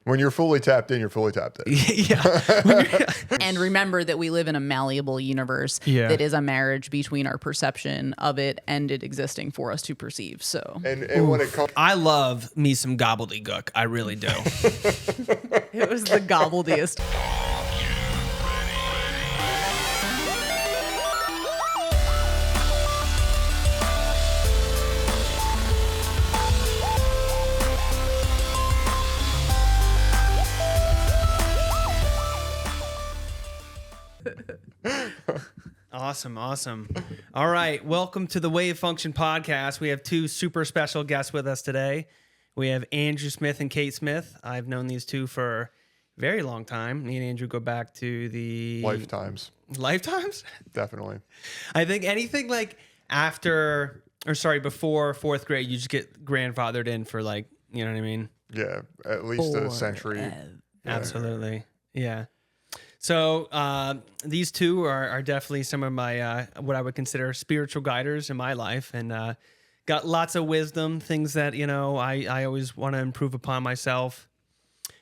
When you're fully tapped in, you're fully tapped in. Yeah. And remember that we live in a malleable universe that is a marriage between our perception of it and it existing for us to perceive. So, And when it comes, I love me some gobbledygook. I really do. it was the gobbledyest. Awesome. All right. Welcome to the Wave Function Podcast. We have two super special guests with us today. We have Andrew Smith and Kate Smith. I've known these two for a very long time. Me and Andrew go back to the... lifetimes. Lifetimes? Definitely. I think anything like before fourth grade, you just get grandfathered in for like, you know what I mean? Yeah, at least a century. Absolutely. Yeah. So these two are definitely some of my what I would consider spiritual guiders in my life, and got lots of wisdom, things that I always want to improve upon myself.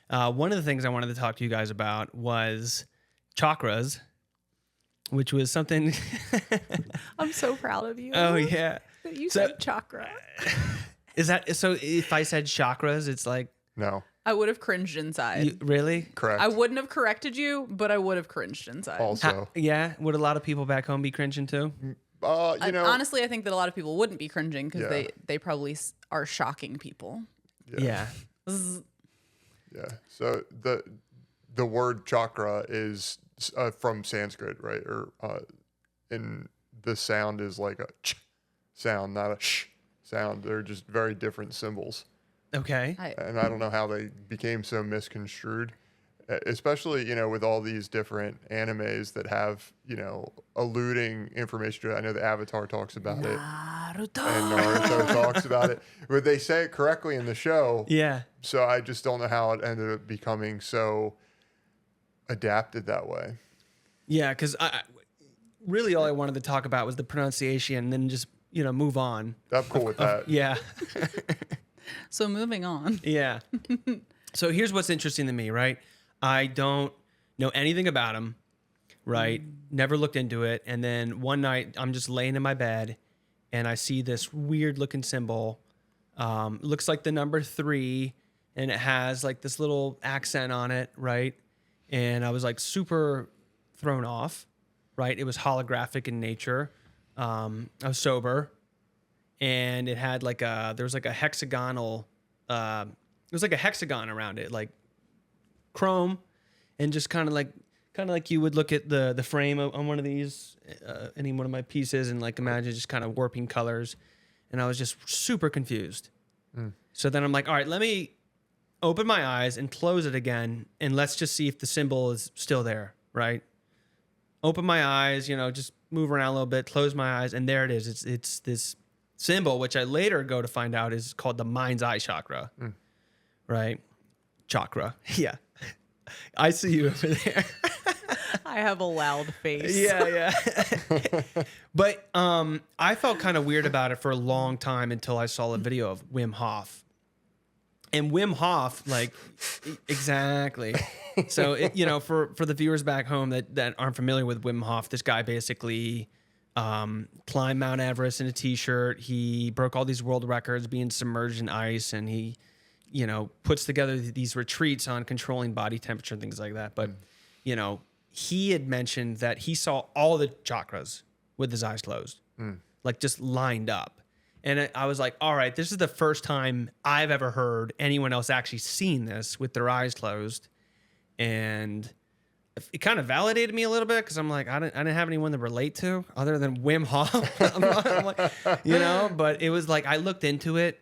One of the things I wanted to talk to you guys about was chakras, which was something. I'm so proud of you. Oh yeah, That you said chakra. Is that so? If I said chakras, it's like No. I would have cringed inside. Really? Correct. I wouldn't have corrected you, but I would have cringed inside. Also. Yeah. Would a lot of people back home be cringing too? Honestly, I think that a lot of people wouldn't be cringing because Yeah. they probably are shocking people. Yeah. Yeah. So the word chakra is from Sanskrit, right? Or in the sound is like a ch sound, not a sh sound. They're just very different symbols. Okay. And I don't know how they became so misconstrued, especially, with all these different animes that have, alluding information to it. I know the Avatar talks about it. And Naruto talks about it. But they say it correctly in the show. Yeah. So I just don't know how it ended up becoming so adapted that way. Yeah, because really all I wanted to talk about was the pronunciation and then just, move on. I'm cool with that. Yeah. So moving on. Yeah. So here's what's interesting to me, right? I don't know anything about him, right? Never looked into it. And then one night I'm just laying in my bed and I see this weird looking symbol. Looks like the number 3 and it has like this little accent on it, right? And I was like super thrown off, right? It was holographic in nature. I was sober. And it had there was like a hexagonal, it was like a hexagon around it, like chrome, and just kind of like you would look at the frame on one of these, any one of my pieces, and like imagine just kind of warping colors, and I was just super confused. So then I'm like, all right, let me open my eyes and close it again, and let's just see if the symbol is still there, right? Open my eyes, just move around a little bit, close my eyes, and there it is. It's this symbol, which I later go to find out is called the mind's eye chakra, right? Chakra. Yeah. I see you over there. I have a loud face. Yeah. But I felt kind of weird about it for a long time until I saw a video of Wim Hof. And Wim Hof, exactly. So, for the viewers back home that aren't familiar with Wim Hof, this guy basically climbed Mount Everest in a t-shirt. He broke all these world records being submerged in ice, and he, puts together these retreats on controlling body temperature and things like that. But, he had mentioned that he saw all the chakras with his eyes closed, like just lined up. And I was like, all right, this is the first time I've ever heard anyone else actually seen this with their eyes closed. And it kind of validated me a little bit because I'm like, I didn't have anyone to relate to other than Wim Hof. I'm like, but it was like, I looked into it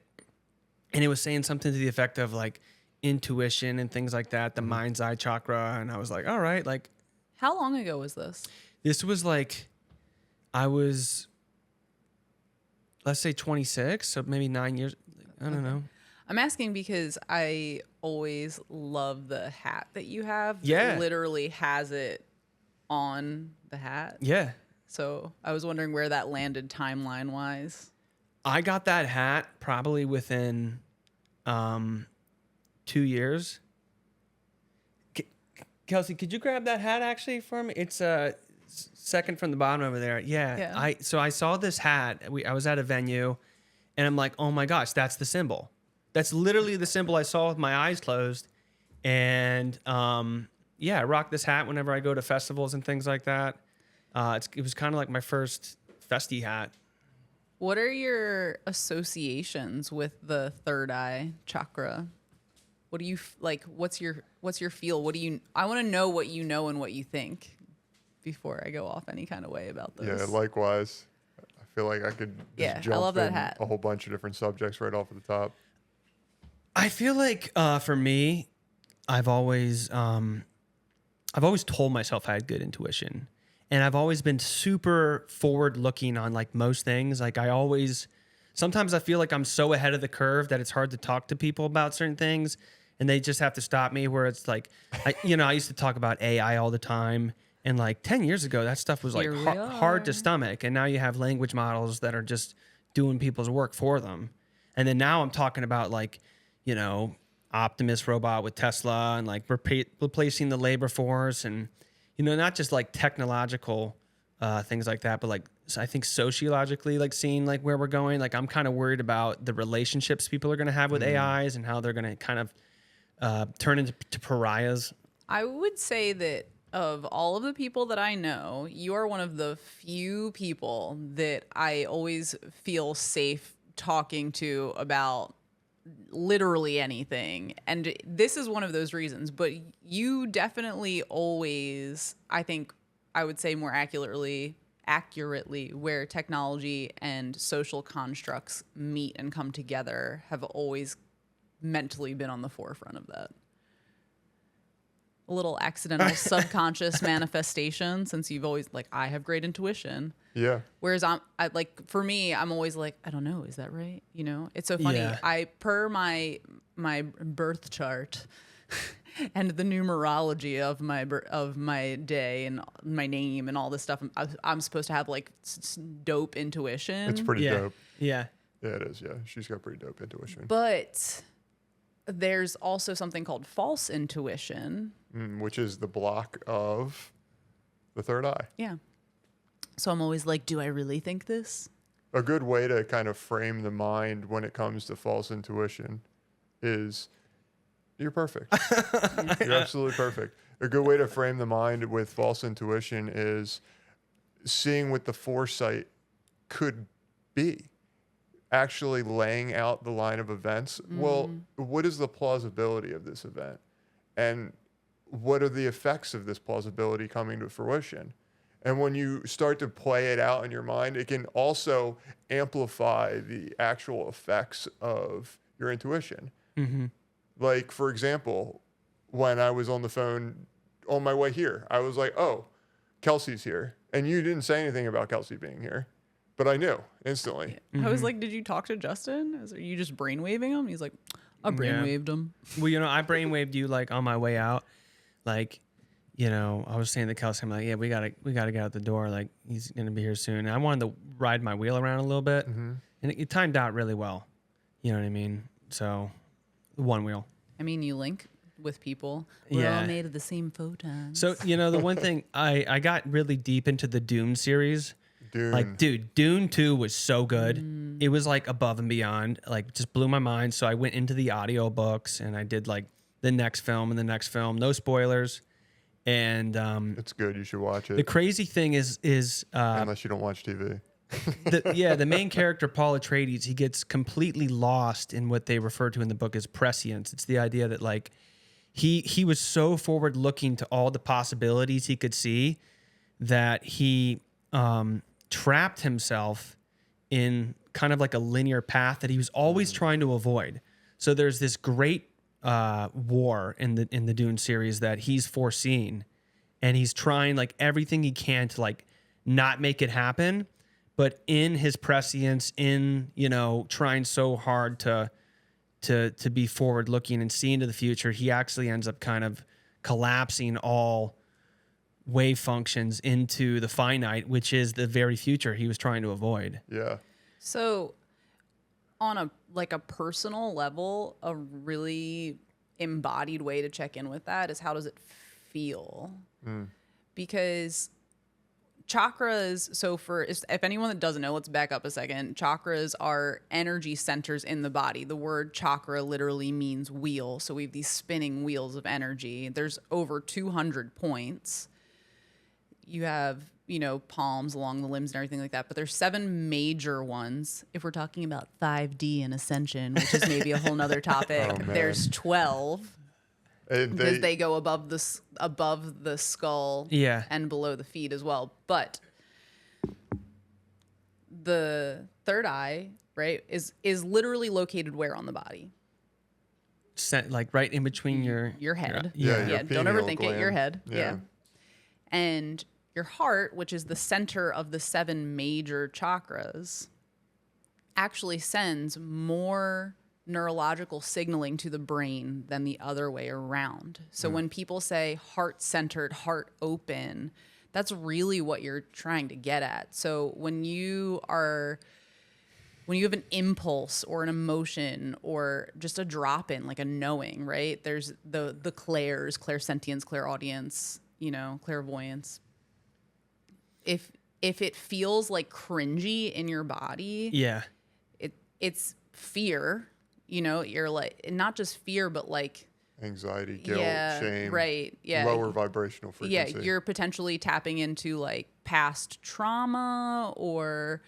and it was saying something to the effect of like intuition and things like that, the mind's eye chakra. And I was like, all right, like. How long ago was this? This was like, I was, let's say 26, so maybe 9 years. I don't know. I'm asking because I always love the hat that you have. Yeah. It literally has it on the hat. Yeah. So I was wondering where that landed timeline wise. I got that hat probably within 2 years. Kelsey, could you grab that hat actually for me? It's second from the bottom over there. Yeah. I saw this hat. I was at a venue, and I'm like, oh my gosh, that's the symbol. That's literally the symbol I saw with my eyes closed. And I rock this hat whenever I go to festivals and things like that. It was kind of like my first festy hat. What are your associations with the third eye chakra? What do you like? What's your feel? I want to know what you know and what you think before I go off any kind of way about this. Yeah, likewise. I feel like I could just jump I love that in hat. a whole bunch of different subjects right off of the top. I feel like for me, I've always told myself I had good intuition, and I've always been super forward looking on like most things. Like sometimes I feel like I'm so ahead of the curve that it's hard to talk to people about certain things, and they just have to stop me. Where it's like, I used to talk about AI all the time, and like 10 years ago, that stuff was like hard to stomach, and now you have language models that are just doing people's work for them, and then now I'm talking about like, Optimus robot with Tesla and like replacing the labor force and, not just like technological things like that, but like I think sociologically, like seeing like where we're going. Like I'm kind of worried about the relationships people are going to have with AIs and how they're going to kind of turn into pariahs. I would say that of all of the people that I know, you are one of the few people that I always feel safe talking to about literally anything. And this is one of those reasons, but you definitely always, I think I would say more accurately where technology and social constructs meet and come together have always mentally been on the forefront of that. A little accidental subconscious manifestation, since you've always like, I have great intuition. Yeah. Whereas for me, I'm always like, I don't know, is that right? It's so funny. Yeah. Per my birth chart and the numerology of my day and my name and all this stuff, I'm supposed to have like dope intuition. It's pretty dope. Yeah. Yeah, it is. Yeah, she's got pretty dope intuition. But there's also something called false intuition, which is the block of the third eye. Yeah. So I'm always like, do I really think this? A good way to kind of frame the mind when it comes to false intuition is you're perfect. You're absolutely perfect. A good way to frame the mind with false intuition is seeing what the foresight could be. Actually laying out the line of events. Well, what is the plausibility of this event? And what are the effects of this plausibility coming to fruition? And when you start to play it out in your mind, it can also amplify the actual effects of your intuition. Mm-hmm. Like, for example, when I was on the phone on my way here, I was like, oh, Kelsey's here. And you didn't say anything about Kelsey being here. But I knew instantly. I was like, did you talk to Justin? Are you just brainwaving him? He's like, I brainwaved him. Well, I brainwaved you like on my way out. Like, I was saying to Kelsey, I'm like, yeah, we gotta get out the door. Like, he's gonna be here soon. And I wanted to ride my wheel around a little bit, and it timed out really well. You know what I mean? So, one wheel. I mean, you link with people. We're all made of the same photons. So, the one thing I got really deep into the Dune series. Dune. Like, dude, Dune 2 was so good. It was like above and beyond. Like, just blew my mind. So I went into the audiobooks and I did like the next film and the next film. No spoilers. And it's good. You should watch it. The crazy thing is unless you don't watch TV. The main character, Paul Atreides, he gets completely lost in what they refer to in the book as prescience. It's the idea that like he was so forward looking to all the possibilities he could see that he trapped himself in kind of like a linear path that he was always trying to avoid. So there's this great war in the Dune series that he's foreseen, and he's trying like everything he can to like not make it happen. But in his prescience, in trying so hard to be forward looking and see into the future, he actually ends up kind of collapsing all wave functions into the finite, which is the very future he was trying to avoid. Yeah. So on a personal level, a really embodied way to check in with that is, how does it feel. Because chakras, so if anyone that doesn't know, let's back up a second. Chakras are energy centers in the body. The word chakra literally means wheel. So we have these spinning wheels of energy. There's over 200 points. You have, palms along the limbs and everything like that. But there's 7 major ones. If we're talking about 5D and ascension, which is maybe a whole nother topic, Oh, man. there's 12. Because they go above the skull Yeah. and below the feet as well. But the third eye, right, is literally located where on the body? Like right in between your head. Yeah, your Don't ever pineal think it. Your gland. head. Yeah. Yeah. And your heart, which is the center of the 7 major chakras, actually sends more neurological signaling to the brain than the other way around. So when people say heart-centered, heart open, that's really what you're trying to get at. So when you have an impulse or an emotion or just a drop in, like a knowing, right? There's the clairs, clairsentience, clairaudience, clairvoyance. If it feels like cringy in your body, yeah. it's fear. You're like, not just fear, but like Anxiety, guilt, yeah, shame, right? Yeah, lower vibrational frequency. Yeah, you're potentially tapping into like past trauma or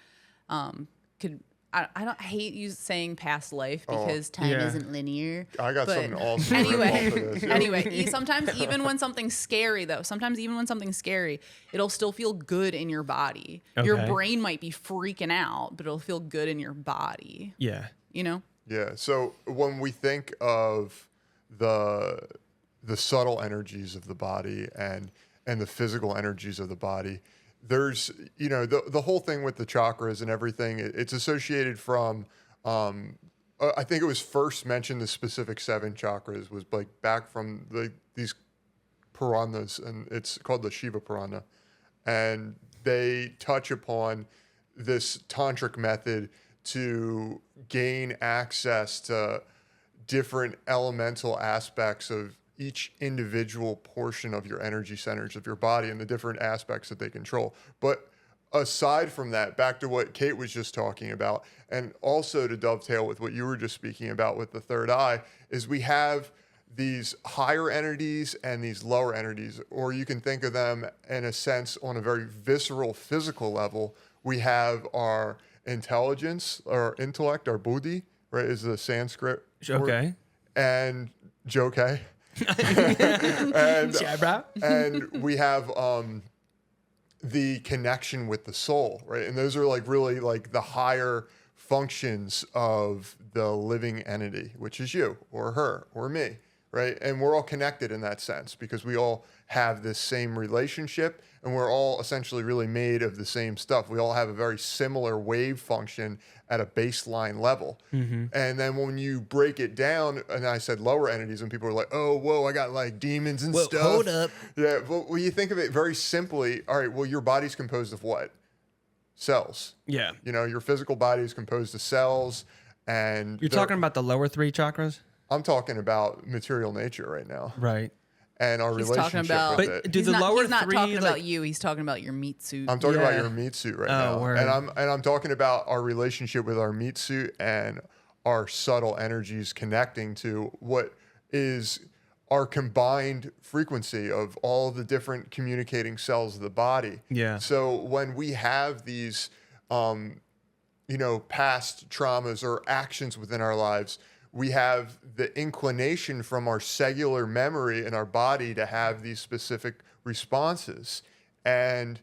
I hate saying past life because time Yeah. isn't linear. I got but something awesome to rip off of this. Yeah. Anyway, sometimes even when something's scary, it'll still feel good in your body. Your Okay. brain might be freaking out, but it'll feel good in your body. Yeah. Yeah. So when we think of the subtle energies of the body and the physical energies of the body, there's the whole thing with the chakras and everything. It's associated from I think it was first mentioned the specific 7 chakras was like back from these Puranas, and it's called the Shiva Purana, and they touch upon this tantric method to gain access to different elemental aspects of each individual portion of your energy centers of your body and the different aspects that they control. But aside from that, back to what Kate was just talking about, and also to dovetail with what you were just speaking about with the third eye, is we have these higher entities and these lower entities, or you can think of them in a sense on a very visceral physical level. We have our intelligence, our intellect, our buddhi, right, is the Sanskrit word. Okay. And jokei. and we have the connection with the soul, right? And those are like really like the higher functions of the living entity, which is you or her or me, right? And we're all connected in that sense because we all have this same relationship and we're all essentially really made of the same stuff. We all have a very similar wave function at a baseline level. And then when you break it down, and I said lower entities, and people are like, oh, whoa, I got like demons and stuff. Hold up. Yeah, but when you think of it very simply, all right, well, your body's composed of what? Cells. Yeah. Your physical body is composed of cells. And You're talking about the lower 3 chakras? I'm talking about material nature right now. Right. And our He's relationship talking about, with But it. do the lower he's not 3 talking about like, you. He's talking about your meat suit. I'm talking about Yeah. your meat suit right Oh, now. word. And I'm talking about our relationship with our meat suit and our subtle energies connecting to what is our combined frequency of all the different communicating cells of the body. Yeah. So when we have these past traumas or actions within our lives, we have the inclination from our cellular memory in our body to have these specific responses. And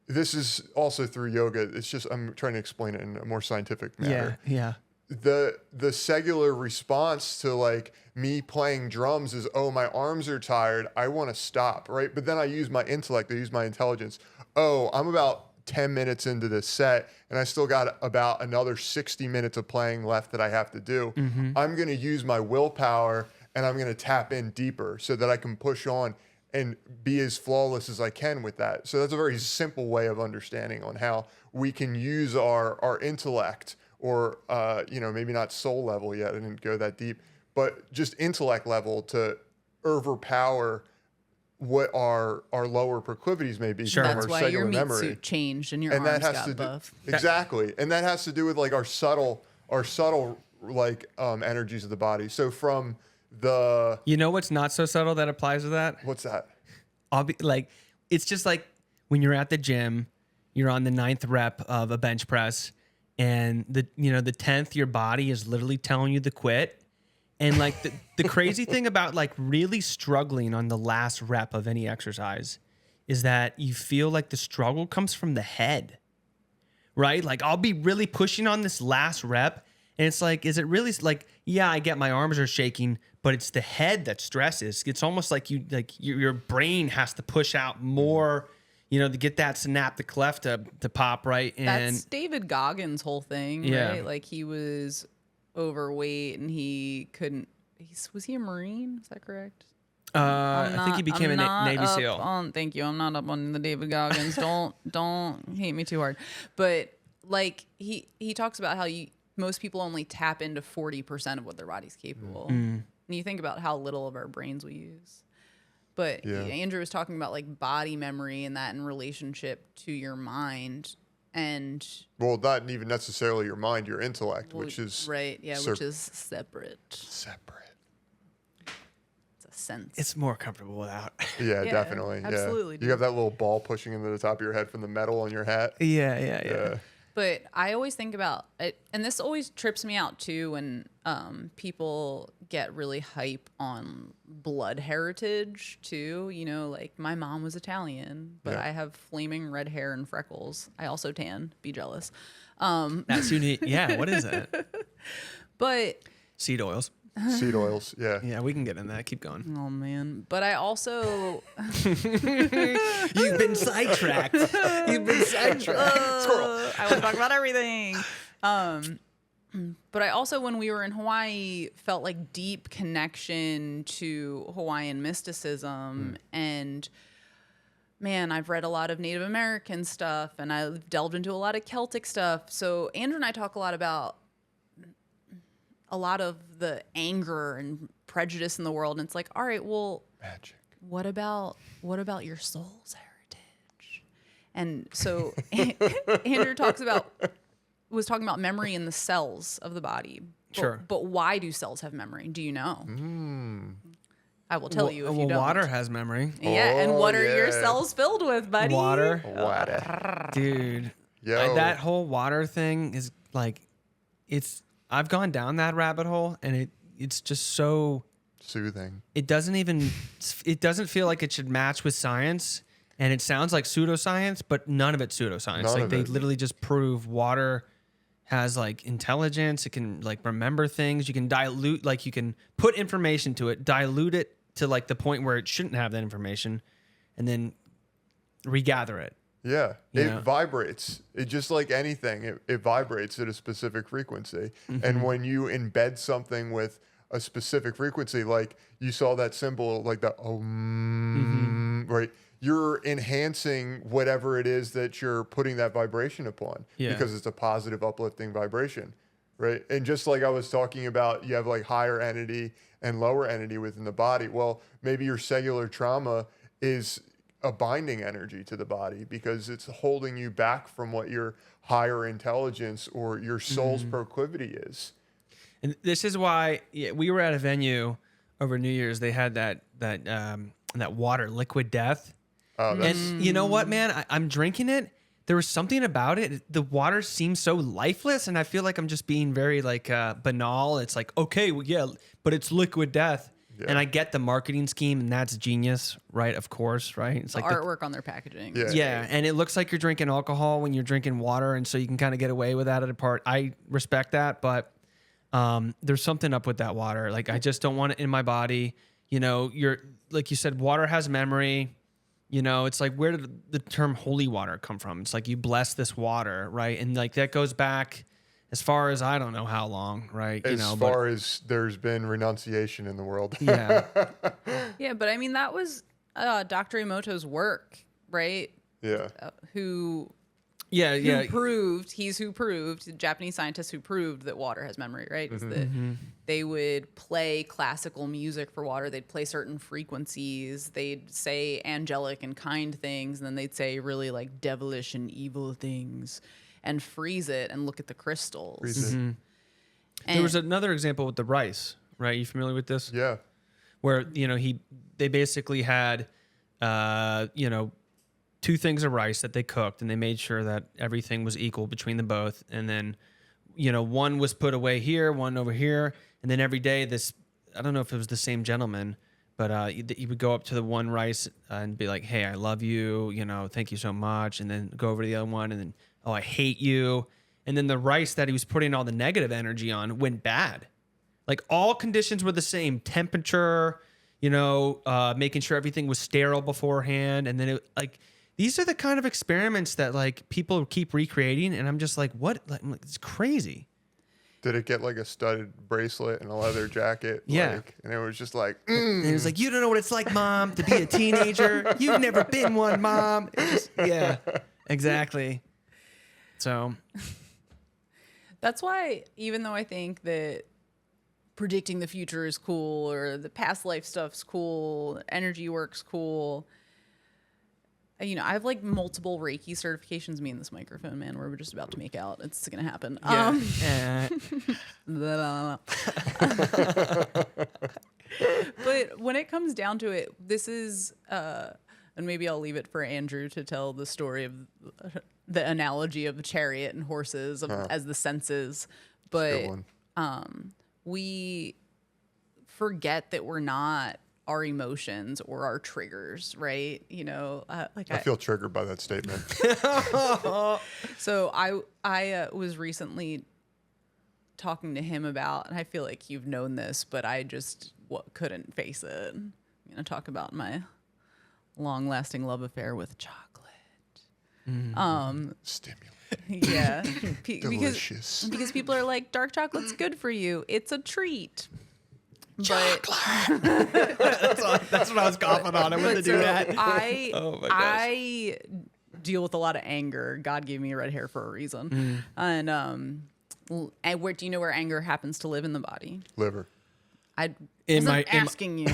this is also through yoga. It's just, I'm trying to explain it in a more scientific manner. Yeah. The cellular response to like me playing drums is, oh, my arms are tired, I want to stop, right? But then I use my intellect, I use my intelligence. Oh, I'm about 10 minutes into this set and I still got about another 60 minutes of playing left that I have to do. I'm going to use my willpower and I'm going to tap in deeper so that I can push on and be as flawless as I can with that. So that's a very simple way of understanding on how we can use our intellect or, maybe not soul level yet. I didn't go that deep, but just intellect level to overpower what our lower proclivities may be Sure. from That's our why your cellular meat memory. suit changed and your And arms that has got to do buff. exactly, and that has to do with like our subtle like energies of the body. So from the You know what's not so subtle that applies to that? what's that? I'll be like, it's just like when you're at the gym, you're on the 9th rep of a bench press, and the 10th, your body is literally telling you to quit. And like the crazy thing about like really struggling on the last rep of any exercise is that you feel like the struggle comes from the head, right? Like I'll be really pushing on this last rep, and it's like, is it really like, yeah, I get my arms are shaking, but it's the head that stresses. It's almost like your brain has to push out more, to get that synaptic cleft to pop, right? And That's David Goggins' whole thing, Yeah. right? Like he was overweight and he couldn't. Was he a Marine? Is that correct? I think he became a Navy SEAL. Thank you. I'm not up on the David Goggins. don't hate me too hard. But like he talks about how most people only tap into 40% of what their body's capable. And you think about how little of our brains we use. But Yeah. Andrew was talking about like body memory and that in relationship to your mind. And Well, not even necessarily your mind, your intellect, which is right, yeah, sur- which is separate. separate. It's a sense. It's more comfortable without. Yeah, Yeah, definitely. absolutely, Yeah. dude. You have that little ball pushing into the top of your head from the metal on your hat. Yeah. But I always think about it, and this always trips me out too when people get really hype on blood heritage too. Like my mom was Italian, but Yeah. I have flaming red hair and freckles. I also tan. Be jealous. That's unique. Yeah, what is that? But Seed oils. Seed oils. Yeah. Yeah, we can get in that. Keep going. oh man, but I also You've been sidetracked. You've been sidetracked. Squirrel. I want to talk about everything. But I also, when we were in Hawaii, felt like deep connection to Hawaiian mysticism. And man, I've read a lot of Native American stuff and I've delved into a lot of Celtic stuff. So Andrew and I talk a lot about a lot of the anger and prejudice in the world. And it's like, all right, well, Magic. what about your soul's heritage? And so Andrew was talking about memory in the cells of the body. Sure. But why do cells have memory? Do you know? I will tell you if you don't. Water has memory. Yeah, and what are your yeah. cells filled with, buddy? Water. Water. Dude. Yo. That whole water thing is like, I've gone down that rabbit hole, and it's just so, Soothing. it doesn't feel like it should match with science, and it sounds like pseudoscience, but none of it's pseudoscience. None Like of they it. literally just prove water has like intelligence. It can like remember things. You can dilute, like you can put information to it, dilute it to like the point where it shouldn't have that information, and then regather it. Yeah, You it know? vibrates. It just like anything, it vibrates at a specific frequency. Mm-hmm. And when you embed something with a specific frequency, like you saw that symbol, like the right, you're enhancing whatever it is that you're putting that vibration upon Yeah. because it's a positive, uplifting vibration, right? And just like I was talking about, you have like higher entity and lower entity within the body. Well, maybe your cellular trauma is a binding energy to the body because it's holding you back from what your higher intelligence or your soul's proclivity is. And this is why we were at a venue over New Year's. They had that water, liquid death. And you know what, man? I'm drinking it. There was something about it. The water seems so lifeless, and I feel like I'm just being very like banal. It's like, okay, well, yeah, but it's liquid death. Yeah. And I get the marketing scheme, and that's genius, right? Of course, right? It's The like the artwork on their packaging. Yeah. yeah, and it looks like you're drinking alcohol when you're drinking water, and so you can kind of get away with that at a part. I respect that, but there's something up with that water. Like I just don't want it in my body. You're like you said, water has memory. It's like, where did the term holy water come from? It's like you bless this water, right? And like that goes back as far as I don't know how long, right? As far as there's been renunciation in the world. yeah, Yeah, but I mean, that was Dr. Emoto's work, right? Yeah. Who Yeah. who proved, the Japanese scientists who proved that water has memory, right? Is that they would play classical music for water. They'd play certain frequencies. They'd say angelic and kind things, and then they'd say really like devilish and evil things, and freeze it and look at the crystals. Freeze it. There was another example with the rice, right? You familiar with this? Yeah. Where, they basically had, 2 things of rice that they cooked, and they made sure that everything was equal between the both. And then, one was put away here, one over here. And then every day I don't know if it was the same gentleman, but he would go up to the one rice and be like, hey, I love you, thank you so much. And then go over to the other one and then, oh, I hate you. And then the rice that he was putting all the negative energy on went bad. Like all conditions were the same temperature, making sure everything was sterile beforehand. And then these are the kind of experiments that like people keep recreating. And I'm just like, what? It's crazy. Did it get like a studded bracelet and a leather jacket? Yeah. And it was just like, And it was like, you don't know what it's like, Mom, to be a teenager. You've never been one, Mom. Yeah, exactly. So That's why, even though I think that predicting the future is cool, or the past life stuff's cool, energy work's cool, I have like multiple Reiki certifications. Me and this microphone, man, we're just about to make out. It's gonna happen. yeah. But when it comes down to it, this is, and maybe I'll leave it for Andrew to tell the story of the analogy of the chariot and horses as the senses. But we forget that we're not our emotions or our triggers, right? I feel triggered by that statement. So I was recently talking to him about, and I feel like you've known this, but I just couldn't face it. I'm going to talk about my long-lasting love affair with chocolate. Stimulant. Yeah. Delicious. Because people are like, dark chocolate's good for you. It's a treat. Chocolate. That's what I was coughing on. I wanted to do that. Oh my gosh. I deal with a lot of anger. God gave me red hair for a reason. And where do you know where anger happens to live in the body? Liver. I wasn't asking you.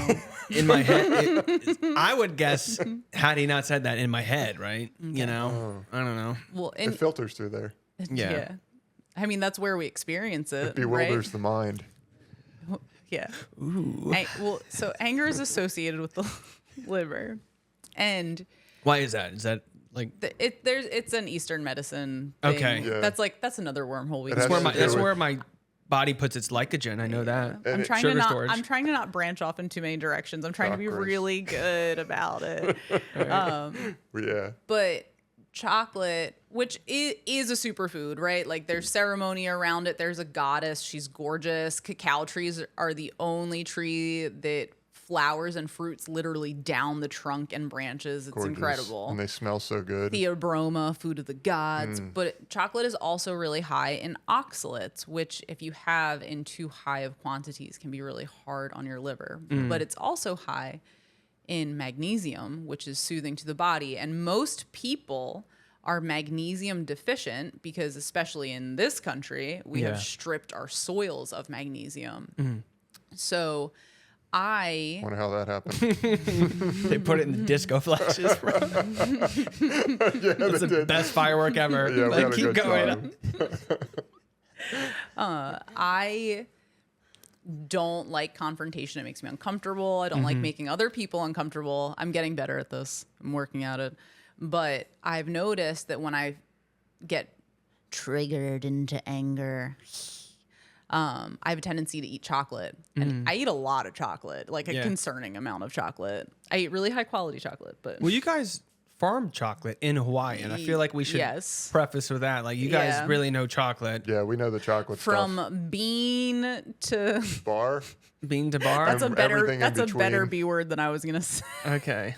In my head, I would guess, had he not said that, in my head, right? I don't know. Well, It filters through there. Yeah. I mean, that's where we experience it. It bewilders right? the mind. Yeah. Ooh. So anger is associated with the liver, and why is that? Is that like it's an Eastern medicine thing. Okay. Yeah. That's another wormhole. That's where my body puts its glycogen. I know that. I'm trying to not branch off in too many directions. I'm trying to be really good about it. Yeah. But chocolate, which is a superfood, right? Like there's ceremony around it. There's a goddess. She's gorgeous. Cacao trees are the only tree that flowers and fruits literally down the trunk and branches. It's Gorgeous. Incredible. And they smell so good. Theobroma, food of the gods. But chocolate is also really high in oxalates, which if you have in too high of quantities can be really hard on your liver. But it's also high in magnesium, which is soothing to the body. And most people are magnesium deficient because, especially in this country, we have stripped our soils of magnesium. So I wonder how that happened. They put it in the disco flashes, bro. That's the best firework ever. Yeah, we had a keep good going. I don't like confrontation. It makes me uncomfortable. I don't like making other people uncomfortable. I'm getting better at this. I'm working at it. But I've noticed that when I get triggered into anger, I have a tendency to eat chocolate. And I eat a lot of chocolate, like a concerning amount of chocolate. I eat really high quality chocolate. But well, you guys farm chocolate in Hawaii, and I feel like we should preface with that. Like, you guys really know chocolate. Yeah, we know the chocolate from stuff. bean to bar. Bean to bar. That's a better B word than I was gonna say. Okay.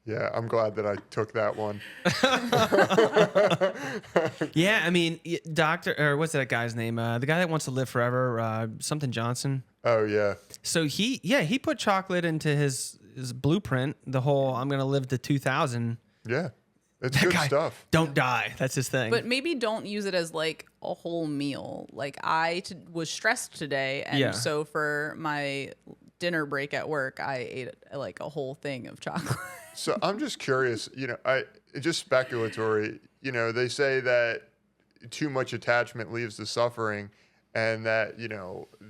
Yeah, I'm glad that I took that one. Yeah, I mean, what's that guy's name? The guy that wants to live forever, something Johnson. Oh yeah. So he put chocolate into his blueprint. The whole I'm gonna live to 2000. Yeah. It's That good guy, stuff. don't die. That's his thing. But maybe don't use it as like a whole meal. Like was stressed today, and Yeah. so for my dinner break at work, I ate like a whole thing of chocolate. So I'm just curious, just speculatory, they say that too much attachment leads to suffering, and that,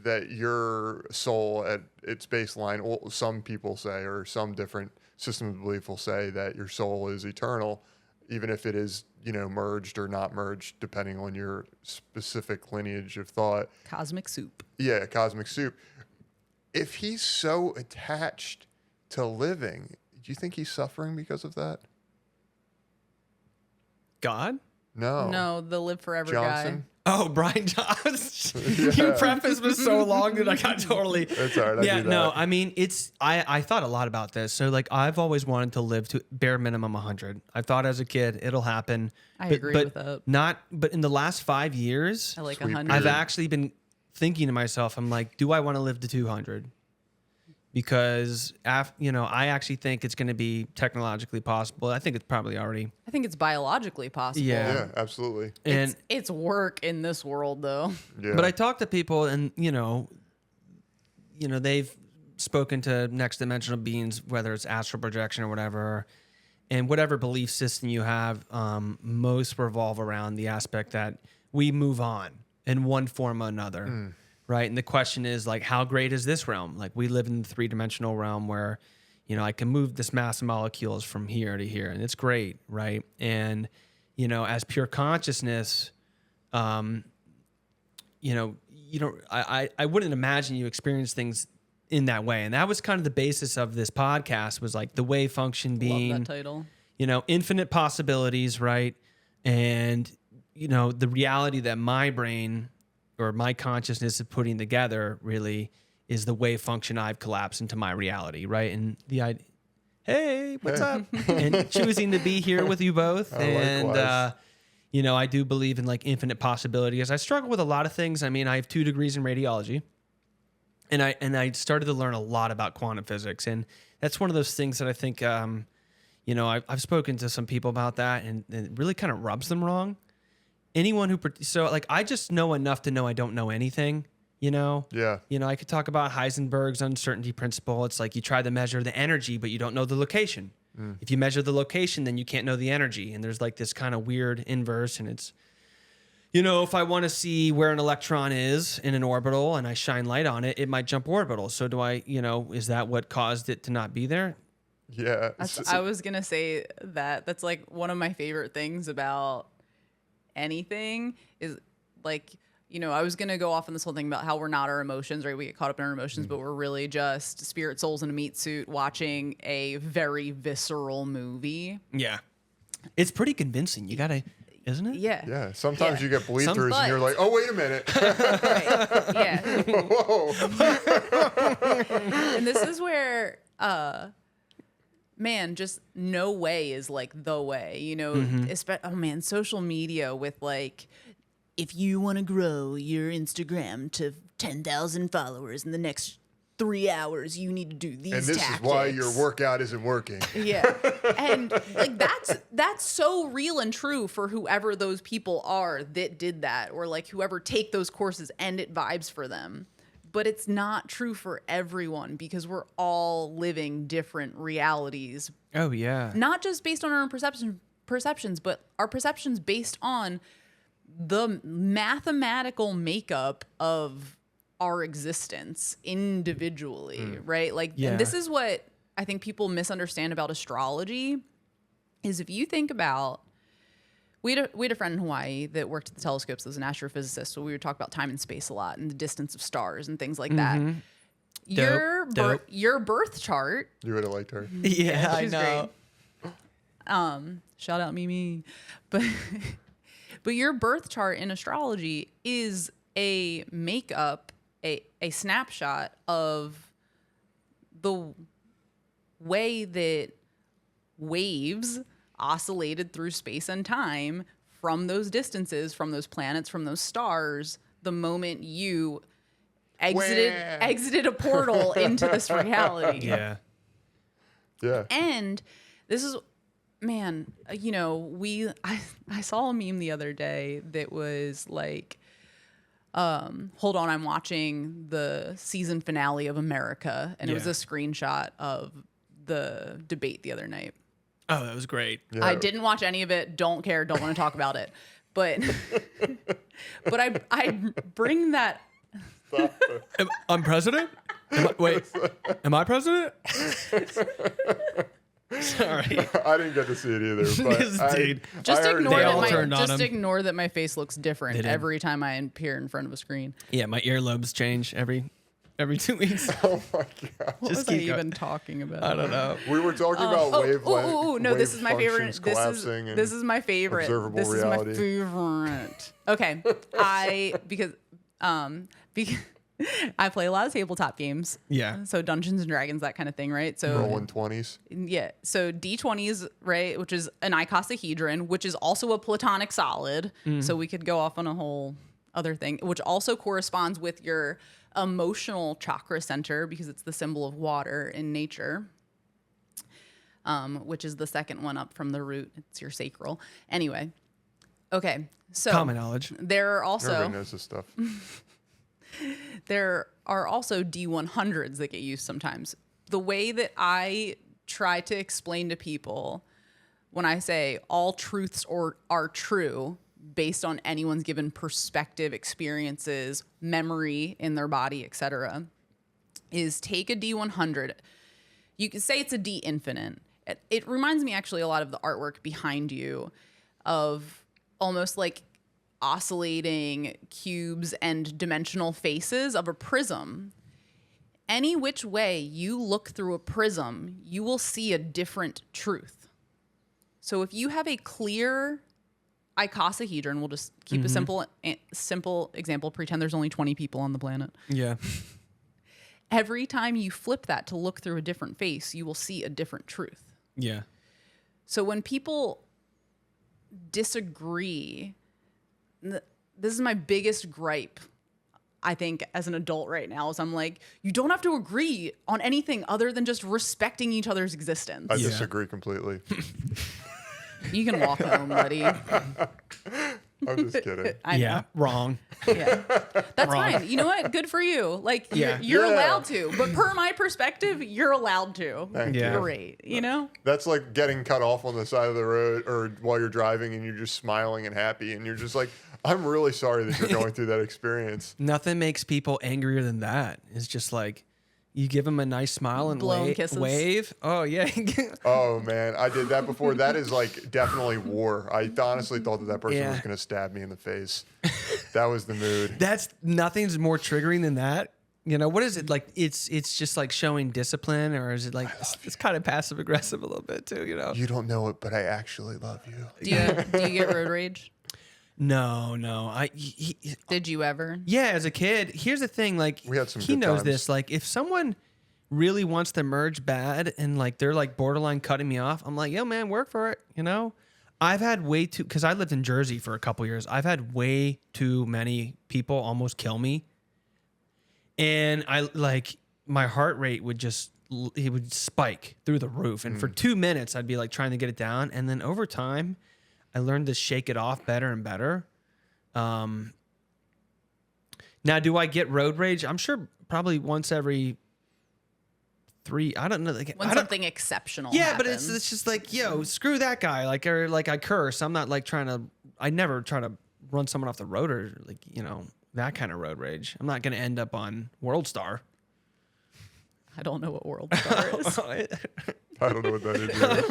that your soul at its baseline, well, some people say, or some different systems of belief will say that your soul is eternal, even if it is, merged or not merged, depending on your specific lineage of thought. Cosmic soup. Yeah, cosmic soup. If he's so attached to living, do you think he's suffering because of that? God? No, the live forever Johnson? Oh, Brian Johnson. Your preface was so long that I got totally. That's all right. I Yeah, do that. no, I mean, I thought a lot about this. So, like, I've always wanted to live to bare minimum 100. I thought as a kid it'll happen. I but, agree but with that. But in the last 5 years, I like Sweet 100. I've beard. actually been thinking to myself, I'm like, do I want to live to 200? Because, I actually think it's going to be technologically possible. I think it's probably already. I think it's biologically possible. Yeah. Yeah, absolutely. And It's work in this world, though. Yeah. But I talk to people, and they've spoken to next dimensional beings, whether it's astral projection or whatever, and whatever belief system you have, most revolve around the aspect that we move on in one form or another, right? And the question is, like, how great is this realm? Like, we live in the 3-dimensional realm where, I can move this mass of molecules from here to here, and it's great, right? And as pure consciousness, I wouldn't imagine you experience things in that way. And that was kind of the basis of this podcast, was like the wave function Love being, that title. infinite possibilities, right? And, the reality that my brain or my consciousness is putting together really is the wave function I've collapsed into my reality, right? And the idea, hey, what's up? And choosing to be here with you both. And, likewise. I do believe in like infinite possibilities. I struggle with a lot of things. I mean, I have 2 degrees in radiology, and I started to learn a lot about quantum physics, and that's one of those things that I think, I've spoken to some people about that, and it really kind of rubs them wrong. Anyone I just know enough to know I don't know anything. Yeah. I could talk about Heisenberg's uncertainty principle. It's like you try to measure the energy, but you don't know the location. If you measure the location, then you can't know the energy. And there's like this kind of weird inverse. And it's, if I want to see where an electron is in an orbital and I shine light on it, it might jump orbital. So do I, is that what caused it to not be there? Yeah. I was going to say that that's like one of my favorite things about anything is like, I was going to go off on this whole thing about how we're not our emotions, right? We get caught up in our emotions, but we're really just spirit souls in a meat suit watching a very visceral movie. Yeah. It's pretty convincing. You got to, isn't it? Yeah. Yeah. Sometimes Yeah. you get bleed throughs But- and you're like, oh, wait a minute. Right. Yeah. Whoa. And this is where, man, just no way is like the way, oh man, social media with like, if you want to grow your Instagram to 10,000 followers in the next 3 hours, you need to do these And this tactics. is why your workout isn't working. Yeah. And like that's so real and true for whoever those people are that did that, or like whoever take those courses and it vibes for them. But it's not true for everyone because we're all living different realities, Oh, yeah. not just based on our own perceptions, but our perceptions based on the mathematical makeup of our existence individually, right? Like, Yeah. and this is what I think people misunderstand about astrology is if you think about, we had a friend in Hawaii that worked at the telescopes as an astrophysicist, so we would talk about time and space a lot and the distance of stars and things like that. Dope. Your birth chart, You would have liked her. Yeah, I she's know. great. Shout out Mimi, but your birth chart in astrology is a makeup, a snapshot of the way that waves oscillated through space and time from those distances, from those planets, from those stars, the moment you exited a portal into this reality. Yeah. Yeah. And this is man, I saw a meme the other day that was like, hold on, I'm watching the season finale of America, and it was a screenshot of the debate the other night. Oh, that was great. Yeah. I didn't watch any of it. Don't care. Don't want to talk about it. But I bring that. I'm president? Am I president? Sorry. I didn't get to see it either. But Dude. Just I already ignore They know. all that turned on him. ignore that my face looks different They did. every time I appear in front of a screen. Yeah, my earlobes change every 2 weeks. Oh my god. What was I even talking about? I don't know. We were talking about wavelength. No, this is my favorite. functions collapsing and This is my favorite. observable This reality. is my favorite. Okay, because I play a lot of tabletop games. Yeah. So Dungeons and Dragons, that kind of thing, right? So rolling 20s. yeah. So D20s, right, which is an icosahedron, which is also a platonic solid. So we could go off on a whole other thing, which also corresponds with your emotional chakra center because it's the symbol of water in nature, which is the second one up from the root. It's your sacral. Anyway, okay. So Common knowledge. there are also Everybody knows this stuff. there are also D100s that get used sometimes. The way that I try to explain to people when I say all truths are true based on anyone's given perspective, experiences, memory in their body, etc., is take a D100. You can say it's a D infinite. It reminds me actually a lot of the artwork behind you of almost like oscillating cubes and dimensional faces of a prism. Any which way you look through a prism, you will see a different truth. So if you have a clear icosahedron, we'll just keep a simple example, pretend there's only 20 people on the planet. Yeah. Every time you flip that to look through a different face, you will see a different truth. Yeah. So when people disagree, this is my biggest gripe, I think, as an adult right now, is I'm like, you don't have to agree on anything other than just respecting each other's existence. I disagree completely. You can walk home, buddy. I'm just kidding. I know. Yeah. Wrong. Yeah. That's Wrong. fine. You know what? Good for you. Like, Yeah. you're Yeah. allowed to. But per my perspective, you're allowed to. Thank Yeah. you. Great. You know? That's like getting cut off on the side of the road or while you're driving and you're just smiling and happy and you're just like, I'm really sorry that you're going through that experience. Nothing makes people angrier than that. It's just like you give them a nice smile and Blow 'em kisses. wave. Oh, yeah. Oh man, I did that before. That is like definitely war. I honestly thought that person Yeah. was going to stab me in the face. That was the mood. That's nothing's more triggering than that. You know, what is it like? It's just like showing discipline, or is it like it's kind of passive aggressive a little bit too, you know? You don't know it, but I actually love you. Do you get road rage? No. Did you ever? Yeah, as a kid, here's the thing. Like, We had some he good knows times. this. Like, if someone really wants to merge bad and like they're like borderline cutting me off, I'm like, yo, man, work for it. You know, I've had way too, because I lived in Jersey for a couple years. I've had way too many people almost kill me, and I like my heart rate would just it would spike through the roof, and for 2 minutes I'd be like trying to get it down, and then over time, I learned to shake it off better and better. Now, do I get road rage? I'm sure probably once every 3. I don't know. Like, When I don't, something exceptional yeah, happens. but it's just like, yo, screw that guy. Like, or like I curse. I'm not like trying to. I never try to run someone off the road or like, you know, that kind of road rage. I'm not going to end up on World Star. I don't know what World Star is. I don't know what that is. Either.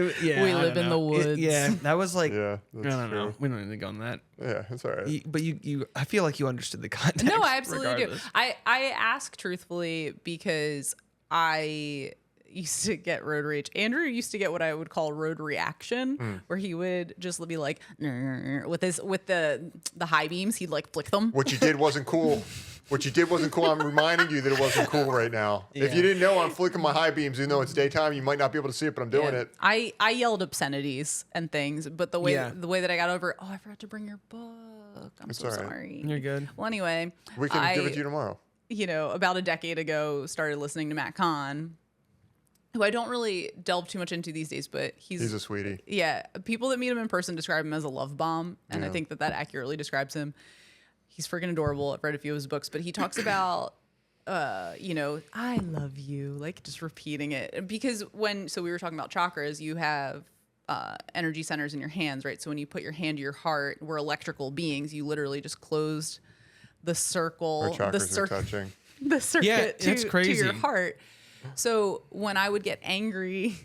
Really? Yeah, We I live don't in know. the woods. Yeah, that was like, yeah, I that's don't know. true. We don't need to go on that. Yeah, it's all right. But you, I feel like you understood the context. No, I absolutely regardless. do. I ask truthfully because I used to get road rage. Andrew used to get what I would call road reaction, where he would just be like with the high beams, he'd like flick them. What you did wasn't cool. What you did wasn't cool. I'm reminding you that it wasn't cool right now. If Yeah. you didn't know, I'm flicking my high beams. Even though it's daytime, you might not be able to see it, but I'm doing Yeah. it. I yelled obscenities and things, but the way Yeah. that I got over, I forgot to bring your book. I'm so all right. sorry. You're good. Well, anyway, We can give it to you tomorrow. about a decade ago, started listening to Matt Kahn. who I don't really delve too much into these days, but He's a sweetie. yeah, people that meet him in person describe him as a love bomb, and I Yeah. think that accurately describes him. He's freaking adorable. I've read a few of his books, but he talks about, I love you, like just repeating it. Because we were talking about chakras, you have energy centers in your hands, right? So when you put your hand to your heart, we're electrical beings. You literally just closed the circle, Our chakras are touching. the circuit Yeah, that's to crazy. your heart. So when I would get angry,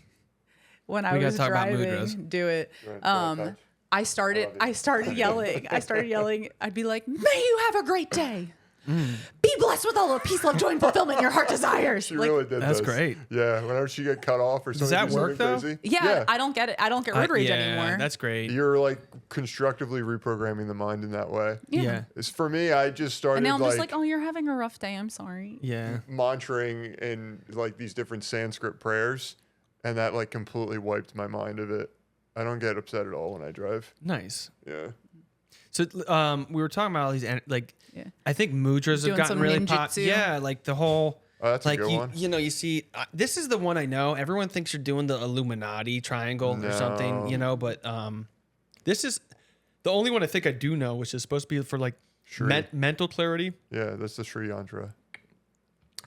when I We gotta was talk about driving, mudras. do it. Right, I started yelling. I'd be like, "May you have a great day. Be blessed with all the peace, love, joy, and fulfillment your heart desires." She Like, really did That's this. great. Yeah, whenever she get cut off or something, that do work, something though? crazy. yeah, I don't get it. I don't get road rage yeah, anymore. That's great. You're like constructively reprogramming the mind in that way. yeah. It's for me, I just started And now I'm like, just like, "Oh, you're having a rough day. I'm sorry." Yeah. mantraing in like these different Sanskrit prayers, and that like completely wiped my mind of it. I don't get upset at all when I drive. Nice. Yeah. So we were talking about all these Yeah. I think mudras Doing have gotten some really ninjutsu. Yeah, like the whole Oh, that's a like good you, one. you know, you see this is the one I know. Everyone thinks you're doing the Illuminati triangle or something, No. you know, but this is the only one I think I do know, which is supposed to be for like mental clarity. Yeah, that's the Sri Yantra.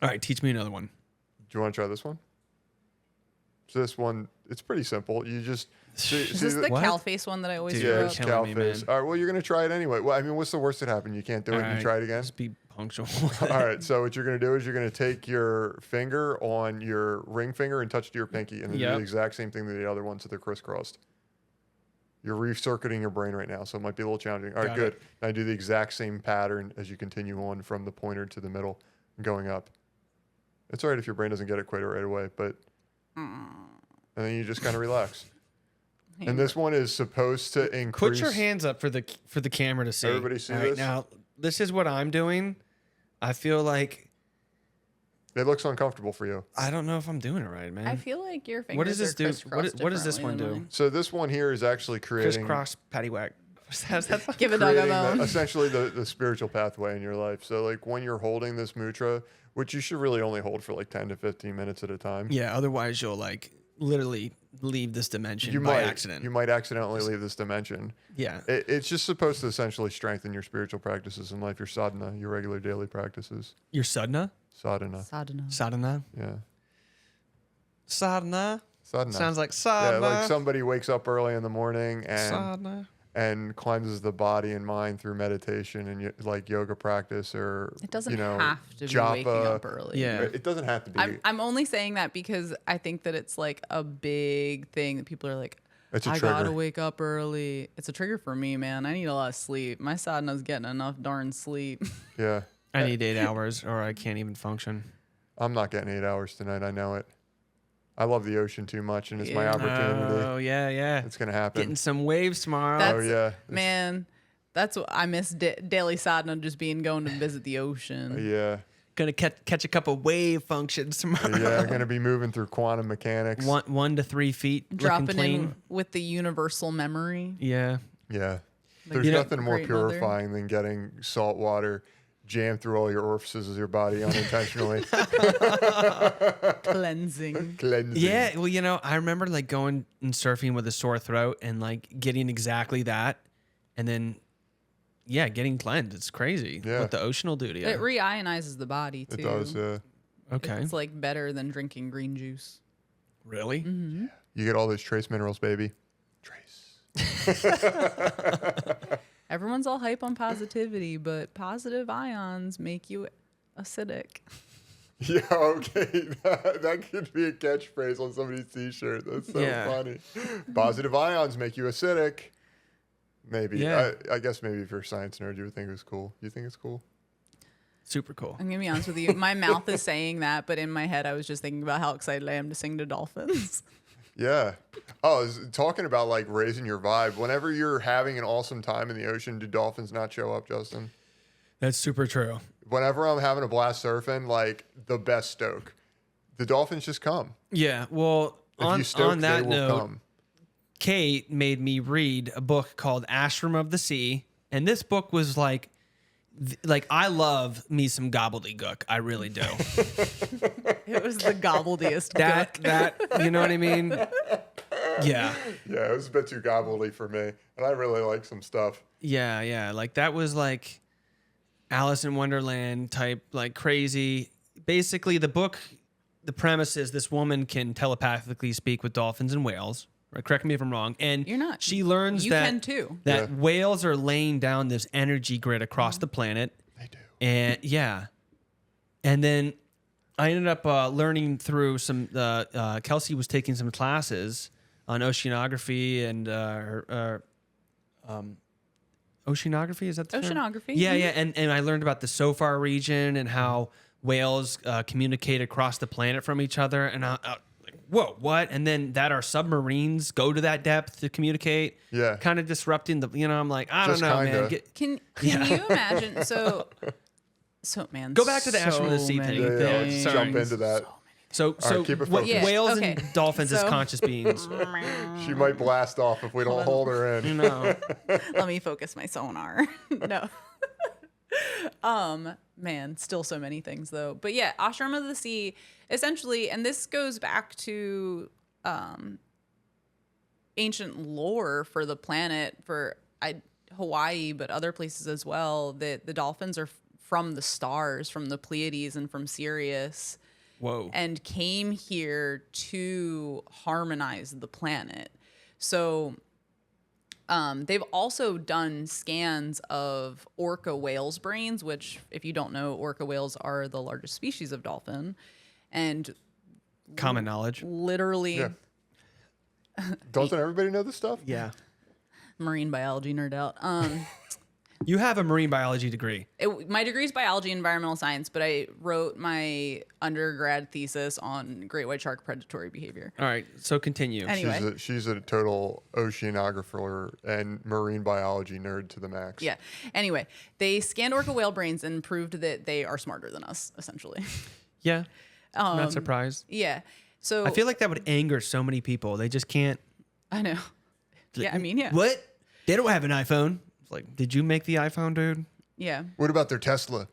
All right, teach me another one. Do you want to try this one? So this one, it's pretty simple. You just see Is this the What? cow face one that I always Dude, screw yeah, you're up? it's killing cow me, face. man. All right, well, you're gonna try it anyway. Well, I mean, what's the worst that happened? You can't do it. All And you right, try it again. Just be punctual. All right. So what you're gonna do is you're gonna take your finger on your ring finger and touch it to your pinky, and then do Yep. the exact same thing to the other one, so they're crisscrossed. You're recircuiting your brain right now, so it might be a little challenging. All right, Got good. it. Now do the exact same pattern as you continue on from the pointer to the middle, and going up. It's all right if your brain doesn't get it quite right away, but and then you just kind of relax. And this one is supposed to increase. Put your hands up for the camera to see. Everybody see All right, this? now, this is what I'm doing. I feel like It looks uncomfortable for you. I don't know if I'm doing it right, man. I feel like your fingers What does this are do? crisscrossed What does this differently one than do? mine. So this one here is actually creating Crisscross paddywhack. How's that? Give a dog a creating bone. essentially the spiritual pathway in your life. So like when you're holding this mudra, which you should really only hold for like 10 to 15 minutes at a time. Yeah, otherwise you'll like literally leave this dimension You by might accident. You might accidentally leave this dimension. Yeah. It's just supposed to essentially strengthen your spiritual practices in life, your sadhana, your regular daily practices. Your sadhana? Sadhana. Sadhana. Sadhana? Yeah. Sadhana? Sadhana. Sounds like Yeah, sadhana. like somebody wakes up early in the morning Sadhana. and cleanses the body and mind through meditation and like yoga practice or It doesn't you know, have to be japa. waking up early. Yeah. It doesn't have to be. I'm only saying that because I think that it's like a big thing that people are like, It's a I trigger. gotta wake up early. It's a trigger for me, man. I need a lot of sleep. My sadhana's getting enough darn sleep. Yeah. I need 8 hours or I can't even function. I'm not getting 8 hours tonight. I know it. I love the ocean too much, and it's my Yeah. opportunity. Oh, yeah, yeah. It's gonna happen. Getting some waves tomorrow. That's- Oh yeah, Man, that's what I miss daily sadhana, just being going to visit the ocean. yeah, Gonna catch a couple wave functions tomorrow. yeah. Gonna be moving through quantum mechanics. 1 to 3 feet. looking Dropping clean. in with the universal memory. Yeah. Yeah, Like, there's you know- nothing more Great mother. purifying than getting salt water jammed through all your orifices of your body unintentionally. Cleansing. Cleansing. Yeah, well, you know, I remember like going and surfing with a sore throat and like getting exactly that, and then, yeah, getting cleansed. It's crazy Yeah. what the ocean will do to you. It reionizes the body too. It does. Okay, It's like better than drinking green juice. really? Mm-hmm. You get all those trace minerals, baby. Trace. Everyone's all hype on positivity, but positive ions make you acidic. Yeah, okay. That could be a catchphrase on somebody's t-shirt. That's so Yeah. funny. Positive ions make you acidic. Maybe. Yeah. I guess maybe if you're a science nerd, you would think it was cool. You think it's cool? Super cool. I'm gonna be honest with you. My mouth is saying that, but in my head, I was just thinking about how excited I am to sing to dolphins. Yeah. Oh, I was talking about like raising your vibe. Whenever you're having an awesome time in the ocean, do dolphins not show up, Justin? That's super true. Whenever I'm having a blast surfing, like the best stoke, the dolphins just come. Yeah. Well, If you on stoke, that they will note, come. Kate made me read a book called Ashram of the Sea, and this book was like I love me some gobbledygook. I really do. It was the gobbledyest. that you know what I mean? Yeah. Yeah, it was a bit too gobbly for me, and I really like some stuff. Yeah. Like that was like Alice in Wonderland type, like crazy. Basically, the book, the premise is this woman can telepathically speak with dolphins and whales. Right? Correct me if I'm wrong. And You're not. she learns You that can too. that whales are laying down this energy grid across the planet. They do. And yeah. And then I ended up learning through some. Kelsey was taking some classes on oceanography and oceanography. Is that the term? Oceanography. Yeah, Mhm. yeah. And I learned about the SOFAR region and how whales communicate across the planet from each other. And I like, whoa, what? And then that our submarines go to that depth to communicate. Yeah. Kind of disrupting the. I'm like, I Just don't know, kinda. man. Can you imagine? So man, Go back to the Ashram of the Sea many thing. Yeah, things. let's jump into that. So keep it what focused. whales Yeah, and okay. dolphins as So- conscious beings. She might blast off if we don't hold her in. Let me focus my sonar. No. Man, still so many things though. But yeah, Ashram of the Sea, essentially, and this goes back to ancient lore for the planet, for Hawaii, but other places as well, that the dolphins are from the stars, from the Pleiades and from Sirius, Whoa. and came here to harmonize the planet. So they've also done scans of orca whales' brains, which, if you don't know, orca whales are the largest species of dolphin. And Common knowledge. literally, Yeah. Doesn't everybody know this stuff? Yeah. marine biology nerd out. You have a marine biology degree. My degree is biology and environmental science, but I wrote my undergrad thesis on great white shark predatory behavior. All right. So continue. Anyway. She's a total oceanographer and marine biology nerd to the max. Yeah. Anyway, they scanned orca whale brains and proved that they are smarter than us, essentially. Yeah. Not surprised. Yeah. So I feel like that would anger so many people. They just can't. I know. Yeah, I mean, yeah. What? They don't have an iPhone. It's like, did you make the iPhone, dude? Yeah. What about their Tesla?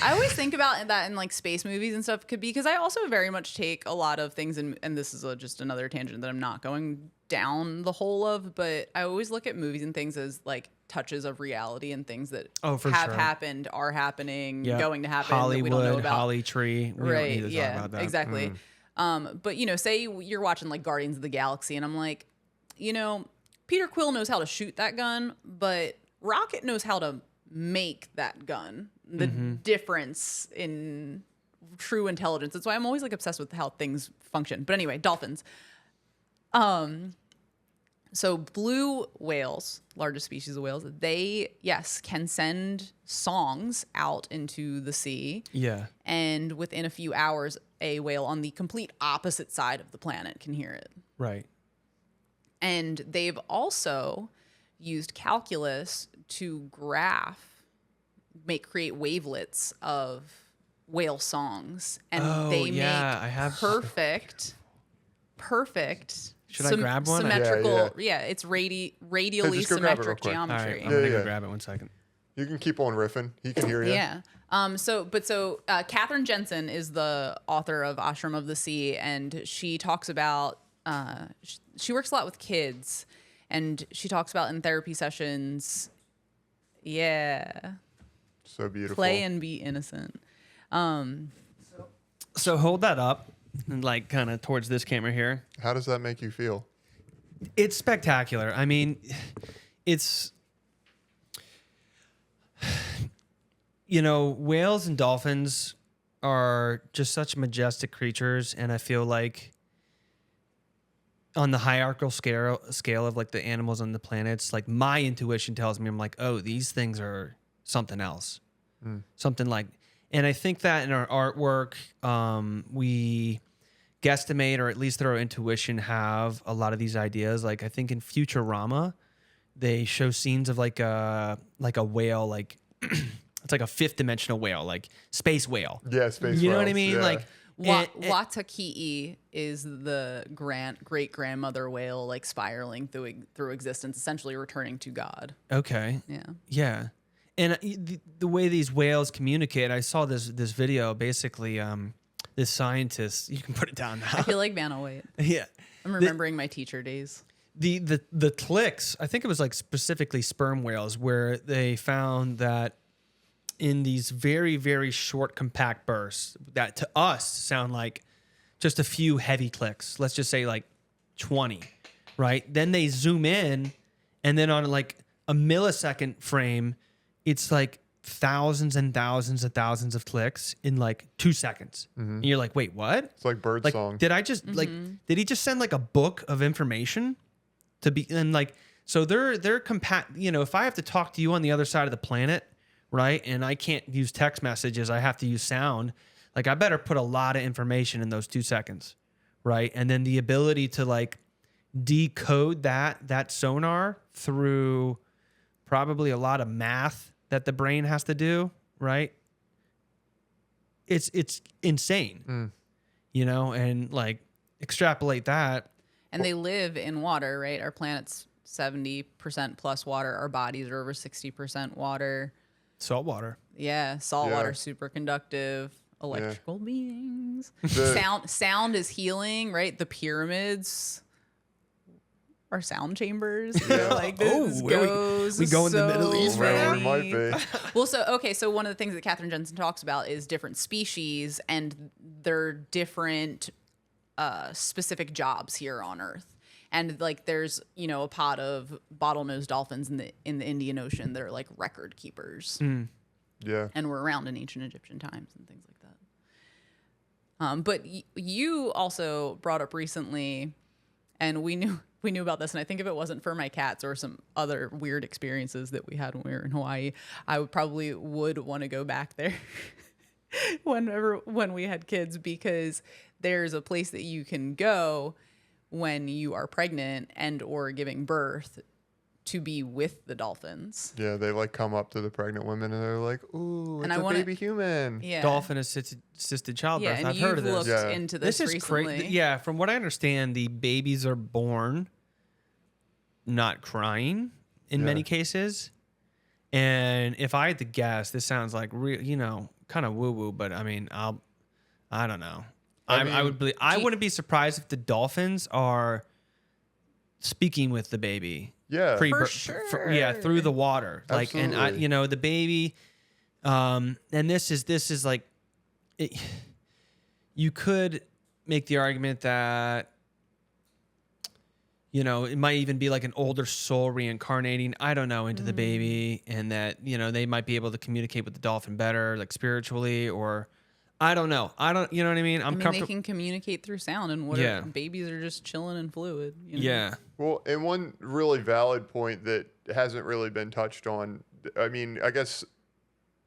I always think about that in like space movies and stuff, because I also very much take a lot of things, and this is just another tangent that I'm not going down the whole of, but I always look at movies and things as like touches of reality and things that Oh, for have sure. happened, are happening, Yeah. going to happen, Hollywood, that we don't know about. Holly Tree. We don't need to yeah, talk about that. exactly. But say you're watching like Guardians of the Galaxy, and I'm like, Peter Quill knows how to shoot that gun, but Rocket knows how to make that gun. The difference in true intelligence. That's why I'm always like obsessed with how things function. But anyway, dolphins. So blue whales, largest species of whales, they, yes, can send songs out into the sea. Yeah. And within a few hours, a whale on the complete opposite side of the planet can hear it. Right. And they've also used calculus to create wavelets of whale songs. And Oh, they yeah, make I have- perfect Should I grab one? symmetrical. Yeah. It's radially just go grab it real symmetric quick. All right. geometry. I'm going to go yeah. grab it 1 second. You can keep on riffing. He can hear you. Yeah. Katherine Jensen is the author of Ashram of the Sea, and she talks about she works a lot with kids, and she talks about in therapy sessions. Yeah, So beautiful. play and be innocent. So hold that up and like kind of towards this camera here. How does that make you feel? It's spectacular. I mean, it's whales and dolphins are just such majestic creatures, and I feel like on the hierarchical scale of like the animals on the planets, like my intuition tells me, I'm like, oh, these things are something else, something like. And I think that in our artwork, we guesstimate, or at least through our intuition, have a lot of these ideas. Like I think in Futurama, they show scenes of like a whale, like it's like a fifth dimensional whale, like space whale. Yeah, space You know what I whales, mean? yeah. Like Wataki'i is the great grandmother whale, like spiraling through existence, essentially returning to God. okay, Yeah. yeah. And the way these whales communicate, I saw this video. Basically, this scientist. You can put it down now. I feel like Vanna White. Yeah. I'm remembering my teacher days. The clicks, I think it was like specifically sperm whales, where they found that in these very, very short, compact bursts that to us sound like just a few heavy clicks. Let's just say like 20, right? Then they zoom in, and then on like a millisecond frame, it's like thousands and thousands and thousands of clicks in like 2 seconds. And you're like, wait, what? It's like bird song. Did I just like, did he just send like a book of information to be, and like, so they're compact, you know, if I have to talk to you on the other side of the planet, right, and I can't use text messages, I have to use sound, like I better put a lot of information in those 2 seconds, right? And then the ability to like decode that sonar through probably a lot of math that the brain has to do, right? It's insane, you know, and like extrapolate that. And they live in water, right? Our planet's 70% plus water. Our bodies are over 60% water. Salt water. Yeah, saltwater, super conductive, electrical beings. Sound is healing, right? The pyramids are sound chambers. Like this goes. we go in the Middle so East right now? many- It might be. Well, so one of the things that Katherine Jensen talks about is different species and their different specific jobs here on Earth. And like there's, you know, a pod of bottlenose dolphins in the Indian Ocean that are like record keepers. Yeah. And were around in ancient Egyptian times and things like that. But you also brought up recently, and we knew about this, and I think if it wasn't for my cats or some other weird experiences that we had when we were in Hawaii, I would probably want to go back there when we had kids, because there's a place that you can go when you are pregnant and or giving birth to be with the dolphins. Yeah, they like come up to the pregnant women and they're like, "Ooh, it's And I a wanna- baby human." Yeah. Dolphin assisted childbirth. Yeah, and I've heard of you've this. looked Yeah. into this This is recently. crazy. Yeah, from what I understand, the babies are born not crying in many cases. And if I had to guess, this sounds like you know, kind of woo woo, but I mean, I don't know. I would believe. I wouldn't be surprised if the dolphins are speaking with the baby. Yeah. For sure. Yeah, through the water. Like, and Absolutely. you know, the baby. And this is like, you could make the argument that, you know, it might even be like an older soul reincarnating, I don't know, into the baby, and that, you know, they might be able to communicate with the dolphin better, like spiritually, or I don't know. You know what I mean? I mean, they comfortable. can communicate through sound, and babies are just chilling in fluid. You know? Yeah. Well, and one really valid point that hasn't really been touched on, I mean, I guess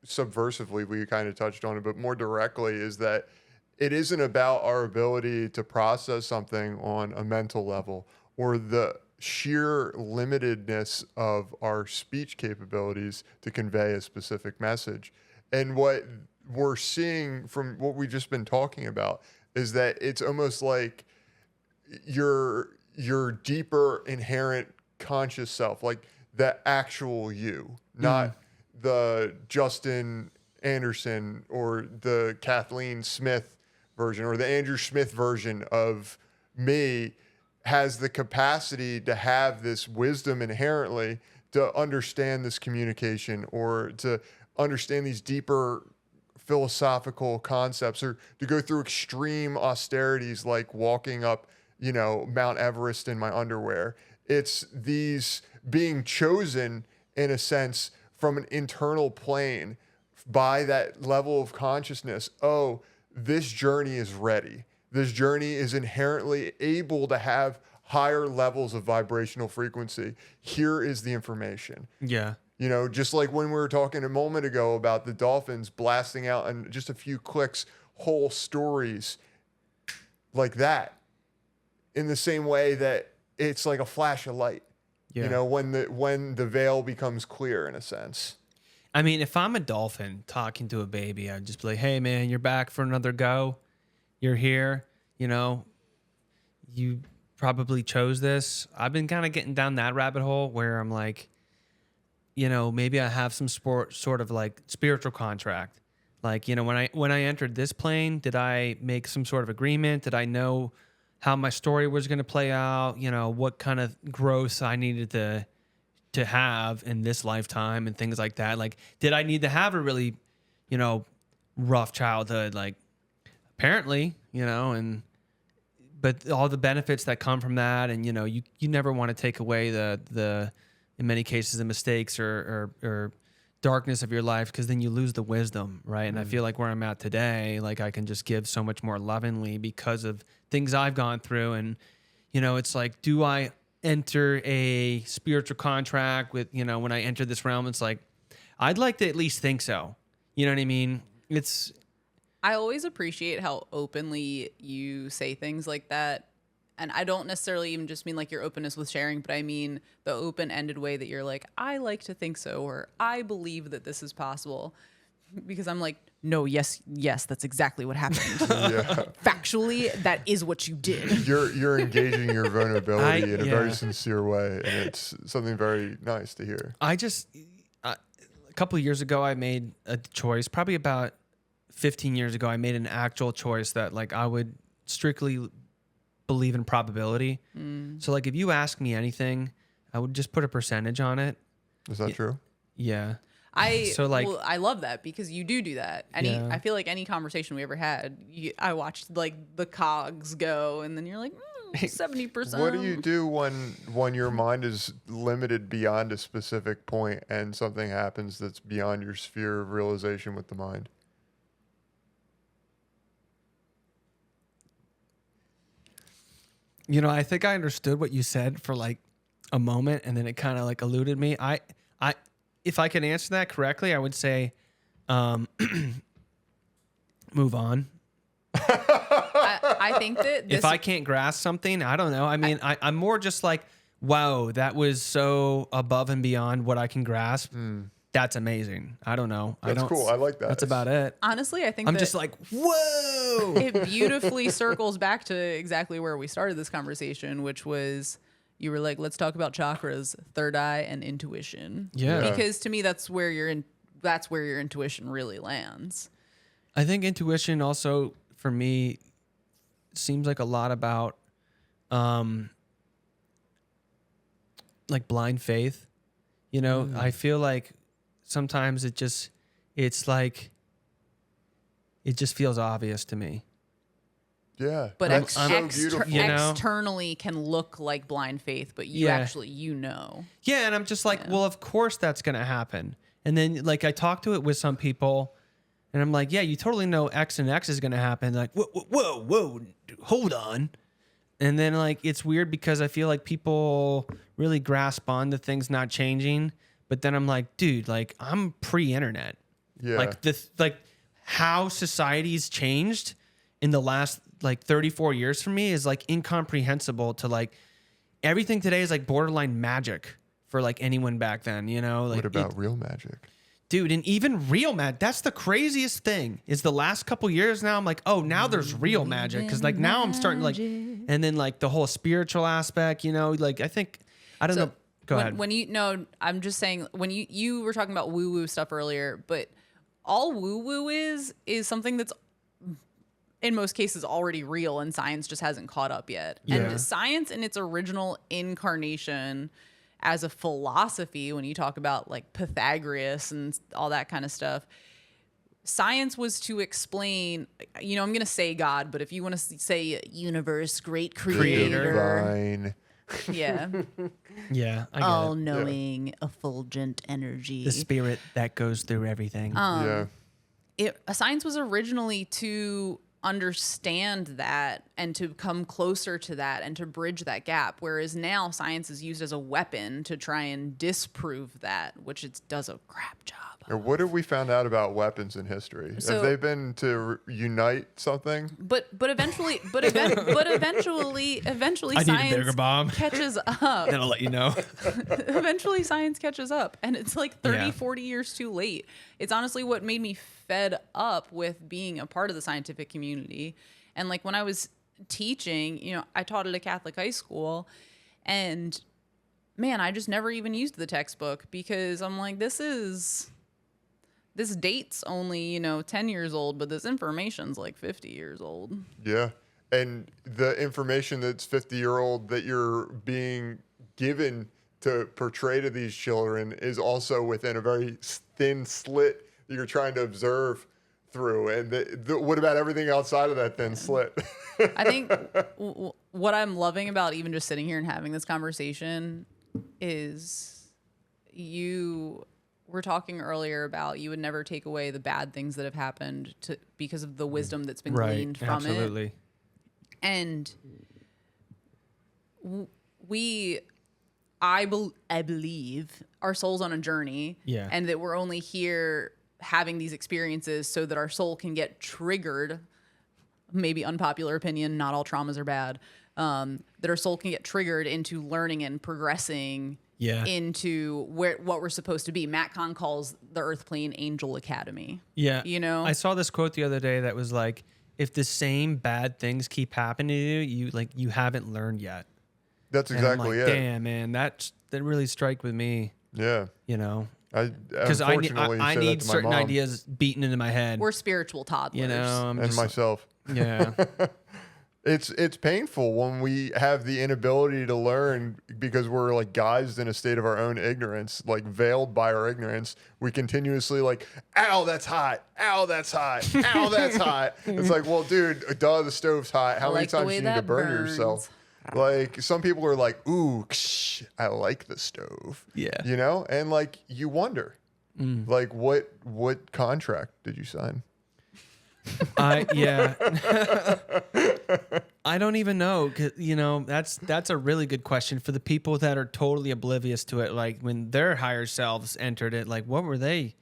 subversively we kind of touched on it, but more directly is that it isn't about our ability to process something on a mental level or the sheer limitedness of our speech capabilities to convey a specific message. And what we're seeing from what we've just been talking about is that it's almost like your deeper inherent conscious self, like the actual you, not the Justin Anderson or the Kathleen Smith version or the Andrew Smith version of me, has the capacity to have this wisdom inherently to understand this communication or to understand these deeper philosophical concepts or to go through extreme austerities like walking up, you know, Mount Everest in my underwear. It's these being chosen in a sense from an internal plane by that level of consciousness. Oh, this journey is ready. This journey is inherently able to have higher levels of vibrational frequency. Here is the information. Yeah. You know, just like when we were talking a moment ago about the dolphins blasting out in just a few clicks, whole stories like that, in the same way that it's like a flash of light, you know, when the veil becomes clear in a sense. I mean, if I'm a dolphin talking to a baby, I'd just be like, hey, man, you're back for another go. You're here. You know, you probably chose this. I've been kind of getting down that rabbit hole where I'm like, you know, maybe I have some sort of like spiritual contract. Like, when I entered this plane, did I make some sort of agreement? Did I know how my story was going to play out? What kind of growth I needed to have in this lifetime and things like that. Like, did I need to have a really, rough childhood? Like, apparently, but all the benefits that come from that, and you never want to take away the in many cases the mistakes or darkness of your life, because then you lose the wisdom, right? And I feel like where I'm at today, like I can just give so much more lovingly because of things I've gone through. And it's like, do I enter a spiritual contract with, when I enter this realm? It's like, I'd like to at least think so. You know what I mean? I always appreciate how openly you say things like that. And I don't necessarily even just mean like your openness with sharing, but I mean the open-ended way that you're like, I like to think so, or I believe that this is possible. Because I'm like, no, yes, that's exactly what happened. Factually, that is what you did. You're engaging your vulnerability in a very sincere way, and it's something very nice to hear. A couple of years ago, I made a choice, probably about 15 years ago, I made an actual choice that like I would strictly believe in probability. So like if you ask me anything, I would just put a percentage on it. Is that true? Yeah. I love that, because you do that. I feel like any conversation we ever had, I watched like the cogs go, and then you're like 70%. What do you do when your mind is limited beyond a specific point and something happens that's beyond your sphere of realization with the mind? I think I understood what you said for like a moment, and then it kind of like eluded me. If I could answer that correctly, I would say, move on. I think that if I can't grasp something, I don't know. I mean, I'm more just like, wow, that was so above and beyond what I can grasp. That's amazing. I don't know. That's cool. I like that. That's about it. Honestly, I think I'm just like, whoa. It beautifully circles back to exactly where we started this conversation, which was you were like, let's talk about chakras, third eye, and intuition. Yeah. Because to me, that's where your intuition really lands. I think intuition also, for me, seems like a lot about like blind faith. I feel like sometimes it just feels obvious to me. Yeah. But that's so beautiful. externally can look like blind faith, but you actually, Yeah, and I'm just like, well, of course that's going to happen. And then like I talk to it with some people, and I'm like, yeah, you totally know X and X is going to happen. Like, whoa, hold on. And then like it's weird because I feel like people really grasp on to things not changing, but then I'm like, dude, like I'm pre-internet. Yeah. Like how society's changed in the last like 34 years for me is like incomprehensible to like everything today is like borderline magic for like anyone back then, Like what about real magic? Dude, and even real magic, that's the craziest thing is the last couple years now I'm like, oh, now there's real magic. Cause like now I'm starting to like, and then like the whole spiritual aspect, like I think, I don't know. Go ahead. I'm just saying when you were talking about woo woo stuff earlier, but all woo woo is something that's in most cases already real and science just hasn't caught up yet. Yeah. And science in its original incarnation as a philosophy, when you talk about like Pythagoras and all that kind of stuff, science was to explain, I'm going to say God, but if you want to say universe, great creator. Divine. Yeah. Yeah. I get All knowing, effulgent energy. the spirit that goes through everything. Science was originally to understand that and to come closer to that and to bridge that gap, whereas now science is used as a weapon to try and disprove that, which it does a crap job of. What have we found out about weapons in history? Have they been to unite something? But eventually I need a bigger science bomb. catches up. Then I'll let you know. Eventually science catches up, and it's like 30, Yeah. 40 years too late. It's honestly what made me fed up with being a part of the scientific community. And like when I was teaching, I taught at a Catholic high school, and man, I just never even used the textbook because I'm like, this is this date's only 10 years old, but this information's like 50 years old. Yeah. And the information that's 50-year-old that you're being given to portray to these children is also within a very thin slit that you're trying to observe through. And what about everything outside of that thin slit? I think what I'm loving about even just sitting here and having this conversation is you were talking earlier about you would never take away the bad things that have happened because of the wisdom that's been gleaned from absolutely. it. And I believe our soul's on a journey, Yeah. and that we're only here having these experiences so that our soul can get triggered. Maybe unpopular opinion, not all traumas are bad. That our soul can get triggered into learning and progressing into what we're supposed to be. Matt Kahn calls the Earth Plane Angel Academy. Yeah. I saw this quote the other day that was like, if the same bad things keep happening to you, you haven't learned yet. That's And I'm exactly like, it. Damn, man, that really strike with me. Yeah. Because Unfortunately, I said that need to my certain mom ideas beaten into my head. We're spiritual toddlers. I'm and just myself. yeah. It's painful when we have the inability to learn because we're like guised in a state of our own ignorance, like veiled by our ignorance. We continuously like, ow, that's hot. Ow, that's hot. Ow, that's hot. It's like, well, dude, duh, the stove's hot. How many like the times way do you need to that burn burns. yourself? Like some people are like, ooh, I like the stove. Yeah. And like you wonder, like what contract did you sign? I don't even know. 'Cause, that's a really good question for the people that are totally oblivious to it. Like when their higher selves entered it, like what were they?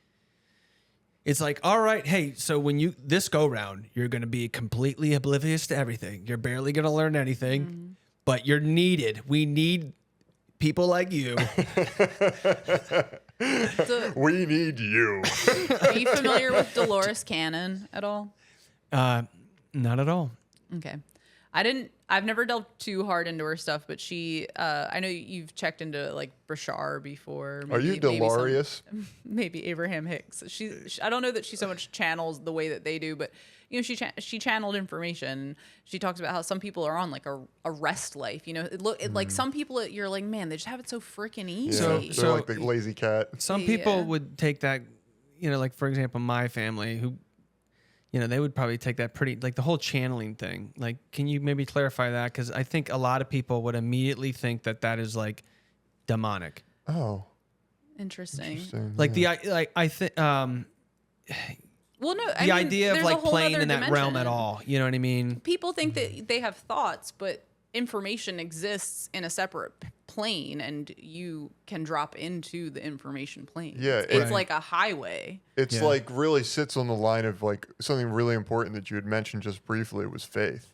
It's like, all right, hey, so when this go round, you're going to be completely oblivious to everything. You're barely going to learn anything, but you're needed. We need people like you. We need you. Are you familiar with Dolores Cannon at all? Not at all. Okay. I've never delved too hard into her stuff, but I know you've checked into like Bashar before. Are you Delarious? Maybe Abraham Hicks. I don't know that she so much channels the way that they do, but she channeled information. She talks about how some people are on like a rest life. Like some people you're like, man, they just have it so freaking easy. Yeah, they're like the lazy cat. Some people would take that, like for example, my family who, they would probably take that pretty, like the whole channeling thing. Like, can you maybe clarify that? Because I think a lot of people would immediately think that is like demonic. Oh, interesting. Like I think. Well, no, the idea of like playing in that dimension. realm at all. You know what I mean? People think that they have thoughts, but information exists in a separate plane, and you can drop into the information plane. Yeah, it's like a highway. It's like really sits on the line of like something really important that you had mentioned just briefly was faith.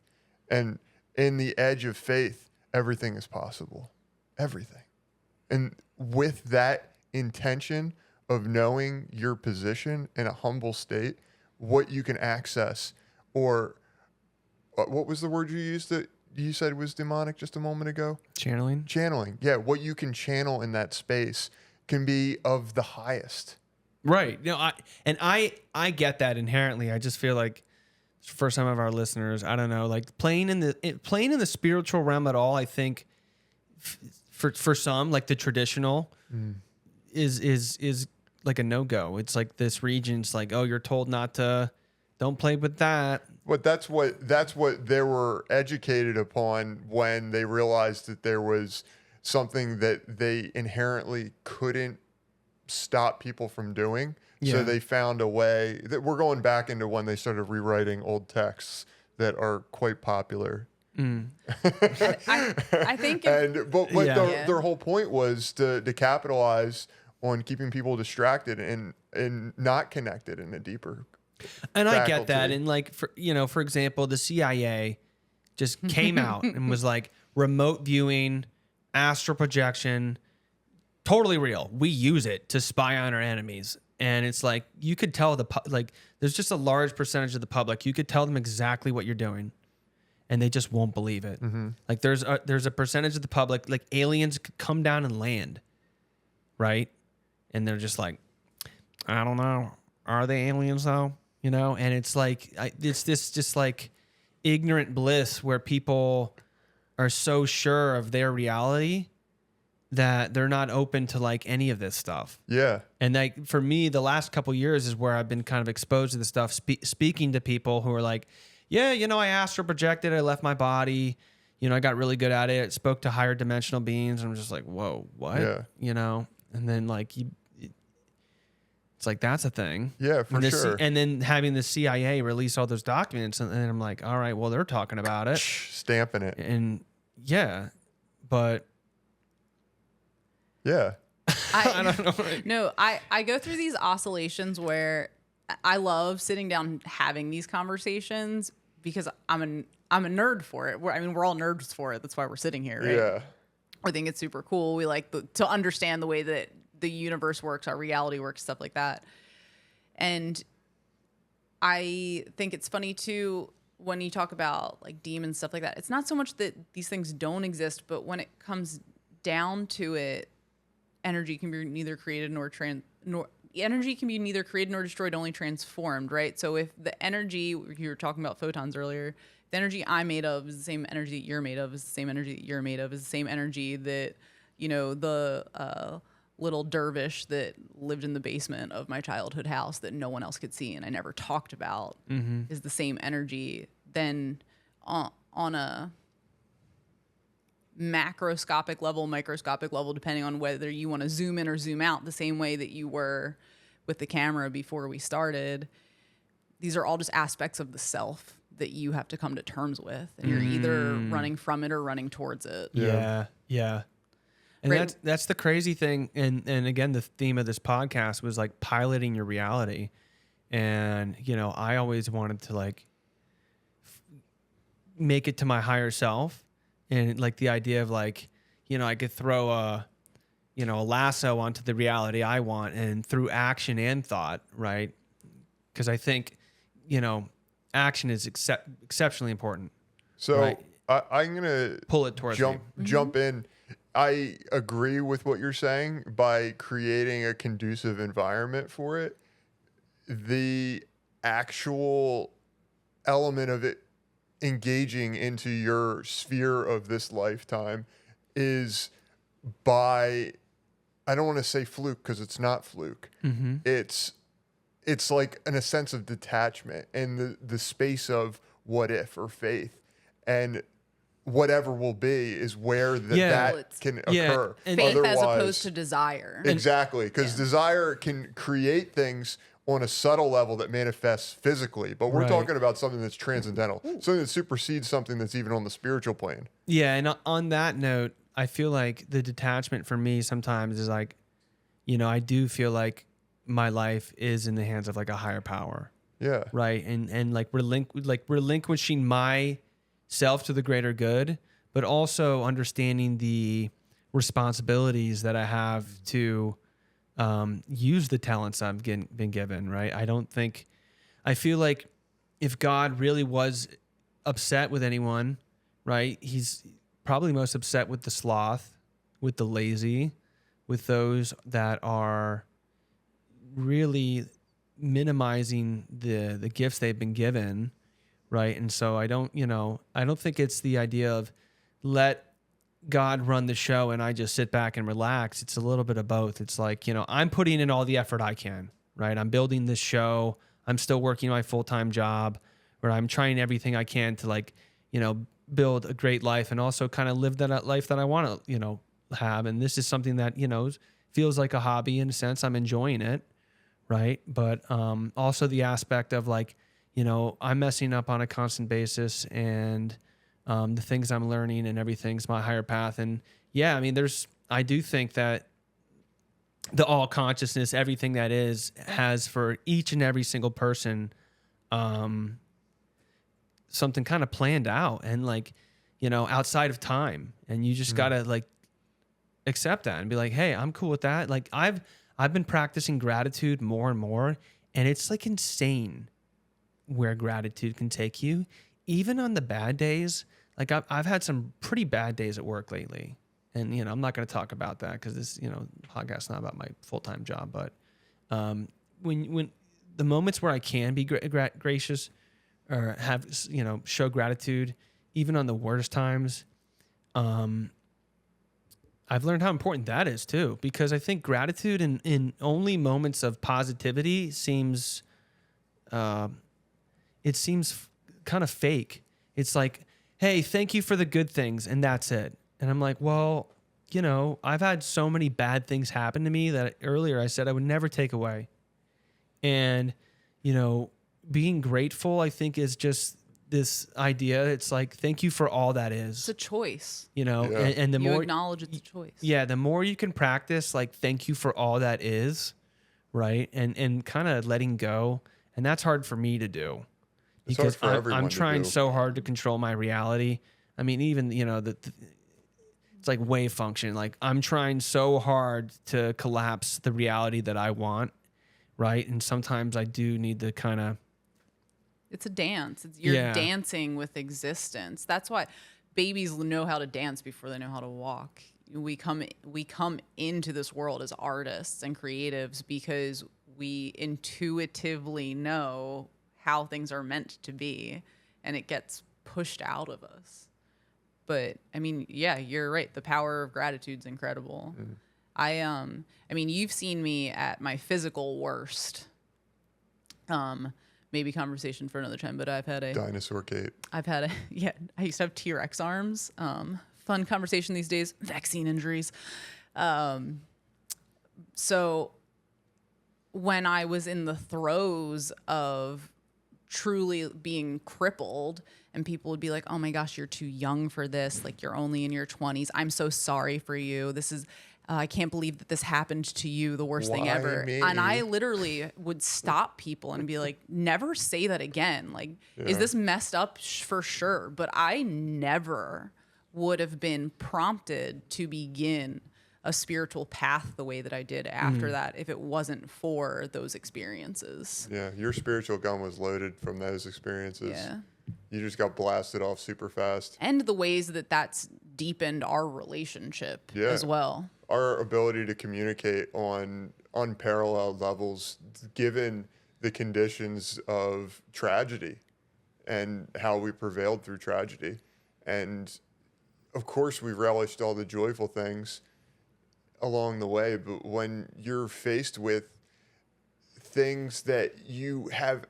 And in the edge of faith, everything is possible. Everything. And with that intention of knowing your position in a humble state, what you can access, or what was the word you used that you said was demonic just a moment ago? Channeling. Yeah, what you can channel in that space can be of the highest. Right. I get that inherently. I just feel like for some of our listeners, I don't know, like playing in the spiritual realm at all, I think for some, like the traditional is like a no-go. It's like this region's like, oh, you're told don't play with that. But that's what they were educated upon when they realized that there was something that they inherently couldn't stop people from doing. Yeah. So they found a way that we're going back into when they started rewriting old texts that are quite popular. I think but Yeah. their whole point was to capitalize on keeping people distracted and not connected in a deeper And I get faculty. that. And like, for example, the CIA just came out and was like remote viewing, astral projection, totally real. We use it to spy on our enemies. And it's like, you could tell there's just a large percentage of the public. You could tell them exactly what you're doing and they just won't believe it. Mm-hmm. Like there's a percentage of the public, like aliens could come down and land. Right. And they're just like, I don't know. are they aliens though? You know, and it's like it's this just like ignorant bliss where people are so sure of their reality that they're not open to like any of this stuff. Yeah. And like for me, the last couple years is where I've been kind of exposed to this stuff, speaking to people who are like, yeah, you know, I astral projected, I left my body, you know, I got really good at it, spoke to higher dimensional beings. And I'm just like, whoa, what? Yeah. You know, and then like it's like that's a thing. Yeah, for sure. And then having the CIA release all those documents, and then I'm like, all right, well, they're talking about it, Stamping it. and yeah, but yeah. I don't know. No, I go through these oscillations where I love sitting down having these conversations because I'm a nerd for it. We're all nerds for it. That's why we're sitting here, right? Yeah. I think it's super cool. We like to understand the way that the universe works, our reality works, stuff like that. And I think it's funny too when you talk about like demons, stuff like that. It's not so much that these things don't exist, but when it comes down to it, energy can be neither created nor destroyed, only transformed, right? So if the energy, you were talking about photons earlier, the energy I'm made of is the same energy that you're made of, is the same energy that you're made of, is the same energy that, you know, the little dervish that lived in the basement of my childhood house that no one else could see and I never talked about is the same energy. Then on a macroscopic level, microscopic level, depending on whether you want to zoom in or zoom out, the same way that you were with the camera before we started, these are all just aspects of the self that you have to come to terms with, and you're either running from it or running towards it. Yeah. And Right. that's the crazy thing. And again, the theme of this podcast was like piloting your reality. And, you know, I always wanted to like make it to my higher self. And like the idea of like, you know, I could throw a lasso onto the reality I want, and through action and thought, right? Because I think, you know, action is exceptionally important. So Right. I'm going to Pull it towards jump in. I agree with what you're saying by creating a conducive environment for it. The actual element of it engaging into your sphere of this lifetime is by, I don't want to say fluke because it's not fluke. It's like in a sense of detachment and the space of what if or faith, and whatever will be is where that can occur. And Faith as Otherwise- opposed to desire. Exactly, because desire can create things on a subtle level that manifests physically, but we're Right. talking about something that's transcendental, something that supersedes something that's even on the spiritual plane. Yeah, and on that note, I feel like the detachment for me sometimes is like, you know, I do feel like my life is in the hands of like a higher power, Yeah. right? And like relinquishing myself to the greater good, but also understanding the responsibilities that I have to use the talents I've been given, right? I feel like if God really was upset with anyone, right, he's probably most upset with the sloth, with the lazy, with those that are really minimizing the gifts they've been given, right? And so I don't think it's the idea of let God run the show and I just sit back and relax. It's a little bit of both. It's like, you know, I'm putting in all the effort I can, right? I'm building this show. I'm still working my full-time job, where I'm trying everything I can to like, you know, build a great life and also kind of live that life that I want to, you know, have. And this is something that, you know, feels like a hobby in a sense. I'm enjoying it, right? But also the aspect of like, you know, I'm messing up on a constant basis, and the things I'm learning and everything's my higher path. And yeah, I mean, I do think that the all consciousness, everything that is, has for each and every single person, something kind of planned out and like, you know, outside of time. And you just gotta like accept that and be like, hey, I'm cool with that. Like I've been practicing gratitude more and more, and it's like insane where gratitude can take you, even on the bad days. Like I've had some pretty bad days at work lately, and you know, I'm not going to talk about that because this, you know, podcast's not about my full-time job. But when the moments where I can be gracious or have, show gratitude, even on the worst times, I've learned how important that is too, because I think gratitude in only moments of positivity seems, it seems kind of fake. It's like, hey, thank you for the good things, and that's it. And I'm like, well, I've had so many bad things happen to me that earlier I said I would never take away. And, being grateful, I think, is just this idea. It's like, thank you for all that is. It's a choice. Yeah. And the You more acknowledge it's a choice. yeah, the more you can practice, like, thank you for all that is, right? And kind of letting go. And that's hard for me to do. It's hard Because for everyone I'm to trying do. so hard to control my reality. I mean, even, it's like wave function. Like, I'm trying so hard to collapse the reality that I want, right? And sometimes I do need to kind of... It's a dance. You're Yeah. dancing with existence. That's why babies know how to dance before they know how to walk. We come into this world as artists and creatives because we intuitively know how things are meant to be, and it gets pushed out of us. But I mean, yeah, you're right. The power of gratitude's incredible. Mm-hmm. I mean, you've seen me at my physical worst. Maybe conversation for another time, but Dinosaur Kate. yeah, I used to have T-Rex arms. Fun conversation these days, vaccine injuries. So when I was in the throes of truly being crippled, and people would be like, oh my gosh, you're too young for this. Like, you're only in your 20s. I'm so sorry for you. This is, I can't believe that this happened to you, the worst thing Why ever. me? And I literally would stop people and be like, never say that again. Like, is this messed up? For sure. But I never would have been prompted to begin a spiritual path the way that I did after that if it wasn't for those experiences. Yeah, your spiritual gun was loaded from those experiences. Yeah. You just got blasted off super fast. And the ways that that's deepened our relationship as well. Our ability to communicate on unparalleled levels, given the conditions of tragedy and how we prevailed through tragedy. And of course, we relished all the joyful things along the way, but when you're faced with things that you have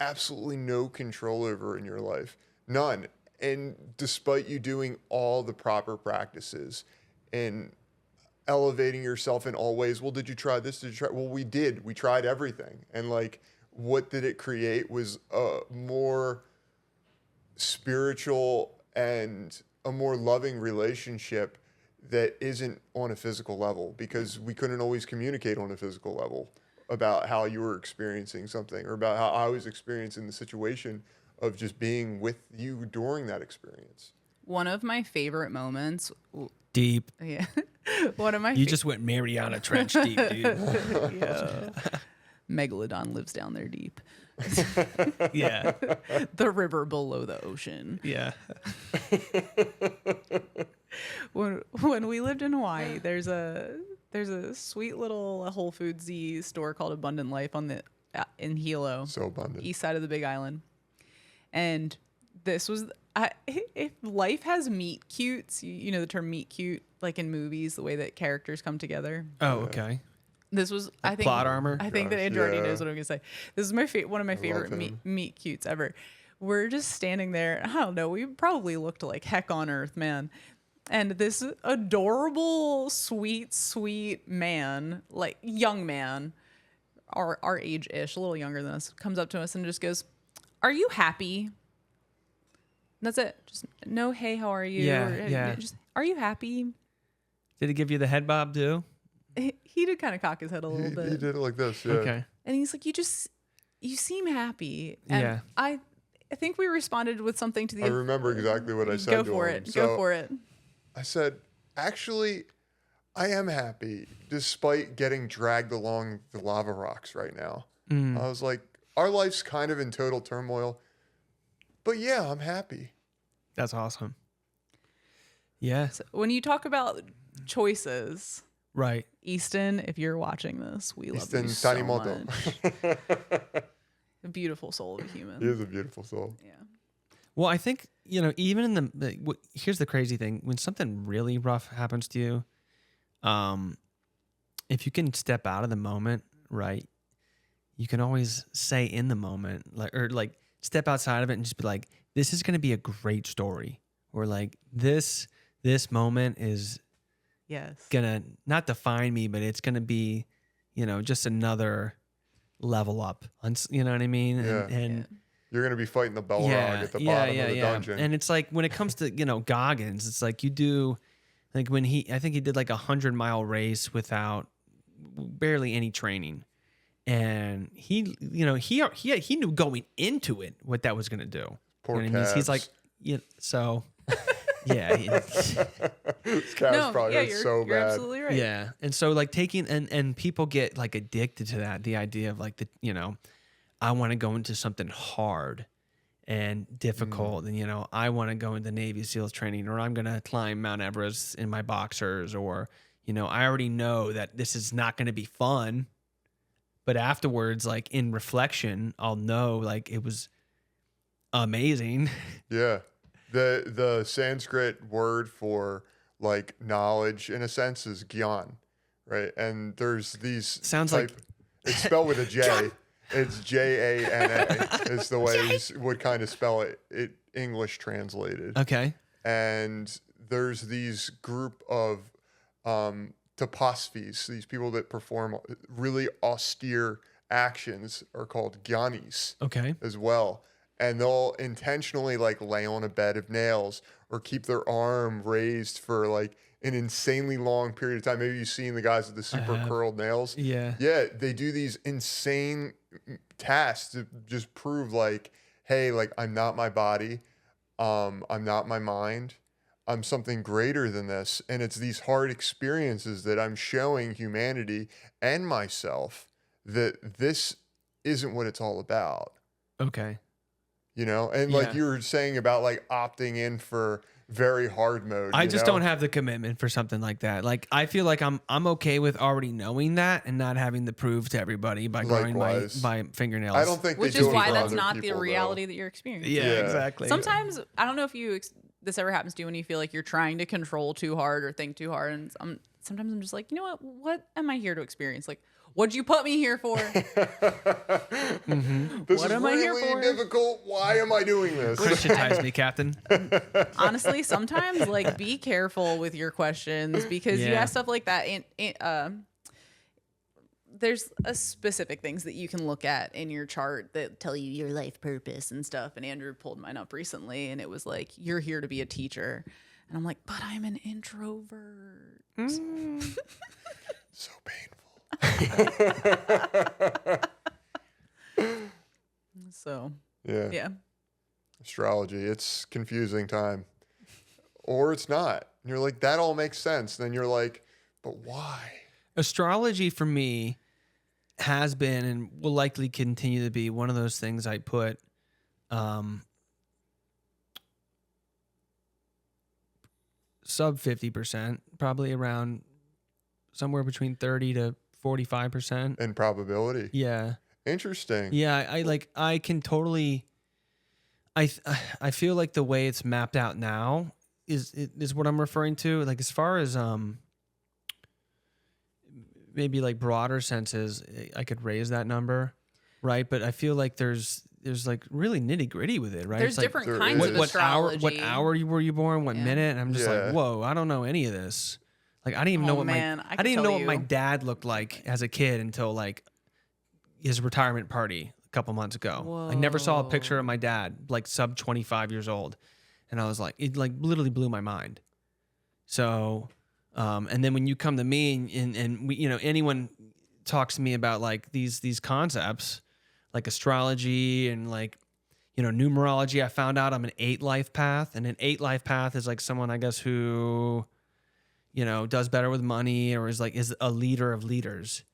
absolutely no control over in your life, none, and despite you doing all the proper practices and elevating yourself in all ways, well, did you try this? Did you try? Well, we did. We tried everything. And like, what did it create was a more spiritual and a more loving relationship that isn't on a physical level, because we couldn't always communicate on a physical level about how you were experiencing something or about how I was experiencing the situation of just being with you during that experience. One of my favorite moments. Deep. Yeah. One of my You just went Mariana Trench deep, dude. yeah. Megalodon lives down there deep. Yeah. The river below the ocean. Yeah. When we lived in Hawaii, there's a sweet little Whole Foodsy store called Abundant Life in Hilo, So abundant. east side of the Big Island. And this was if life has meet cutes, you know the term meet cute, like in movies, the way that characters come together. Oh, okay. This was, I think, plot armor? I think that Gosh, Andrew already yeah. knows what I'm gonna say. This is one of my favorite him. meet cutes ever. We're just standing there. I don't know. We probably looked like heck on earth, man. And this adorable, sweet man, like young man, our age-ish, a little younger than us, comes up to us and just goes, "Are you happy?" And that's it. Just no, hey, how are you? Yeah. Just, are you happy? Did he give you the head bob too? He did kind of cock his head a little bit. He did it like this, yeah. Okay. And he's like, you seem happy. And Yeah. I think we responded with something to the I remember exactly what I said Go to for him. it. So Go for it. I said, actually, I am happy despite getting dragged along the lava rocks right now. I was like, our life's kind of in total turmoil, but yeah, I'm happy. That's awesome. Yeah. So when you talk about choices, Right. Easton, if you're watching this, we love Easton you so Tanimoto. much. A beautiful soul of a human. He is a beautiful soul. Yeah. Well, I think, you know, even in here's the crazy thing. When something really rough happens to you, if you can step out of the moment, right, you can always say in the moment, like step outside of it and just be like, this is going to be a great story. Or like this moment is Yes. going to not define me, but it's going to be, you know, just another level up. You know what I mean? Yeah. And You're going to be fighting the Balrog at the bottom of the dungeon. And it's like when it comes to, you know, Goggins, it's like you do, like when I think he did like 100-mile race without barely any training. And he, you know, he knew going into it what that was going to do. Poor you know what I mean? He's like, yeah, so yeah. His calves probably hurt so you're bad. absolutely right. Yeah. And so like taking, and people get like addicted to that. The idea of like you know, I want to go into something hard and difficult. And, you know, I want to go into Navy SEALs training, or I'm going to climb Mount Everest in my boxers, or, you know, I already know that this is not going to be fun. But afterwards, like in reflection, I'll know like it was amazing. Yeah. The Sanskrit word for like knowledge in a sense is gyan, right? And there's these Sounds like it's spelled with a J. It's Jana is the way you would kind of spell it English translated. Okay. And there's these group of tapaspis, these people that perform really austere actions are called gyanis Okay. as well. And they'll intentionally like lay on a bed of nails or keep their arm raised for like an insanely long period of time. Maybe you've seen the guys with the super curled nails. Yeah. Yeah, they do these insane tasks to just prove like, hey, like I'm not my body. I'm not my mind. I'm something greater than this. And it's these hard experiences that I'm showing humanity and myself that this isn't what it's all about. Okay. You know, and like you were saying about like opting in for very hard mode. I just don't have the commitment for something like that. Like I feel like I'm okay with already knowing that and not having to prove to everybody by growing my fingernails. I don't think Which they is do it why for that's other not the people, reality that you're experiencing. Yeah, exactly. Sometimes I don't know if this ever happens to you when you feel like you're trying to control too hard or think too hard, and sometimes I'm just like, you know what am I here to experience? Like, what'd you put me here for? This What is am I here really for? difficult. Why am I doing this? Christianize me, Captain. Honestly, sometimes like be careful with your questions because you Yeah. ask stuff like that. And there's a specific things that you can look at in your chart that tell you your life purpose and stuff. And Andrew pulled mine up recently, and it was like, you're here to be a teacher. And I'm like, but I'm an introvert. So painful. So Yeah. Astrology, it's confusing time. Or it's not. And you're like, that all makes sense. Then you're like, but why? Astrology for me has been and will likely continue to be one of those things I put sub 50%, probably around somewhere between 30 to 45%. In probability. Yeah. Interesting. Yeah, I can totally I feel like the way it's mapped out now is what I'm referring to. Like as far as maybe like broader senses, I could raise that number, right? But I feel like there's like really nitty gritty with it, right? there's It's like, different kinds of astrology. what hour were you born? What minute? And I'm just Yeah. like, whoa, I don't know any of this. Like I didn't even know what man, I I didn't even could know tell what my you. dad looked like as a kid until like his retirement party a couple months ago. I never saw a picture of my dad like sub 25 years old, and I was like, it like literally blew my mind. So, and then when you come to me and we, you know, anyone talks to me about like these concepts like astrology and like, you know, numerology, I found out I'm an 8 life path, and an 8 life path is like someone, I guess, who, you know, does better with money or is a leader of leaders.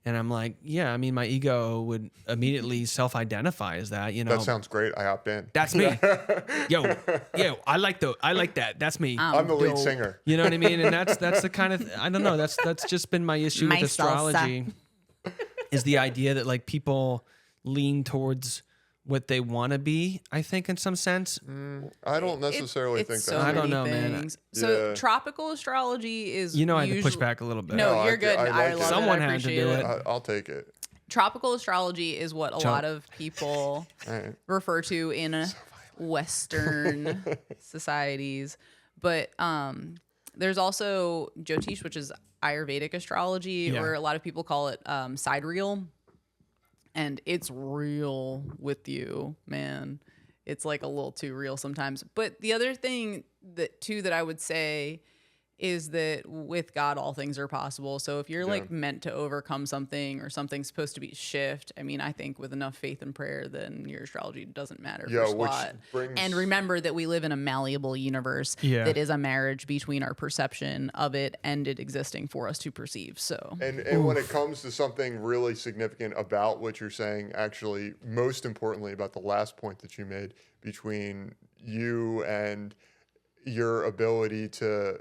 And I'm like, yeah, I mean, my ego would immediately self-identify as that, you know. That sounds great. I opt in. That's me. Yo, I like that. That's me. I'm the lead dope. singer. You know what I mean? And that's the kind of I don't know. That's just been my issue with My salsa. astrology, is the idea that like people lean towards what they want to be. I think in some sense. I don't necessarily It's think so that. I don't many know, man. things. So Yeah. tropical astrology is You know, I had to push usually- back a little bit. No, No, you're I- good. I I, like it. love Someone it. I had to appreciate do it. it. I'll take it. Tropical astrology is what a lot of people All right. refer to in Western societies. But there's also Jyotish, which is Ayurvedic astrology, Yeah. or a lot of people call it sidereal. And it's real with you, man. It's like a little too real sometimes. But the other thing that I would say is that with God, all things are possible. So if you're like meant to overcome something, or something's supposed to be shift, I mean, I think with enough faith and prayer, then your astrology doesn't matter Yeah, for which squat. brings- And remember that we live in a malleable universe Yeah. that is a marriage between our perception of it and it existing for us to perceive. So And when it comes to something really significant about what you're saying, actually, most importantly about the last point that you made between you and your ability to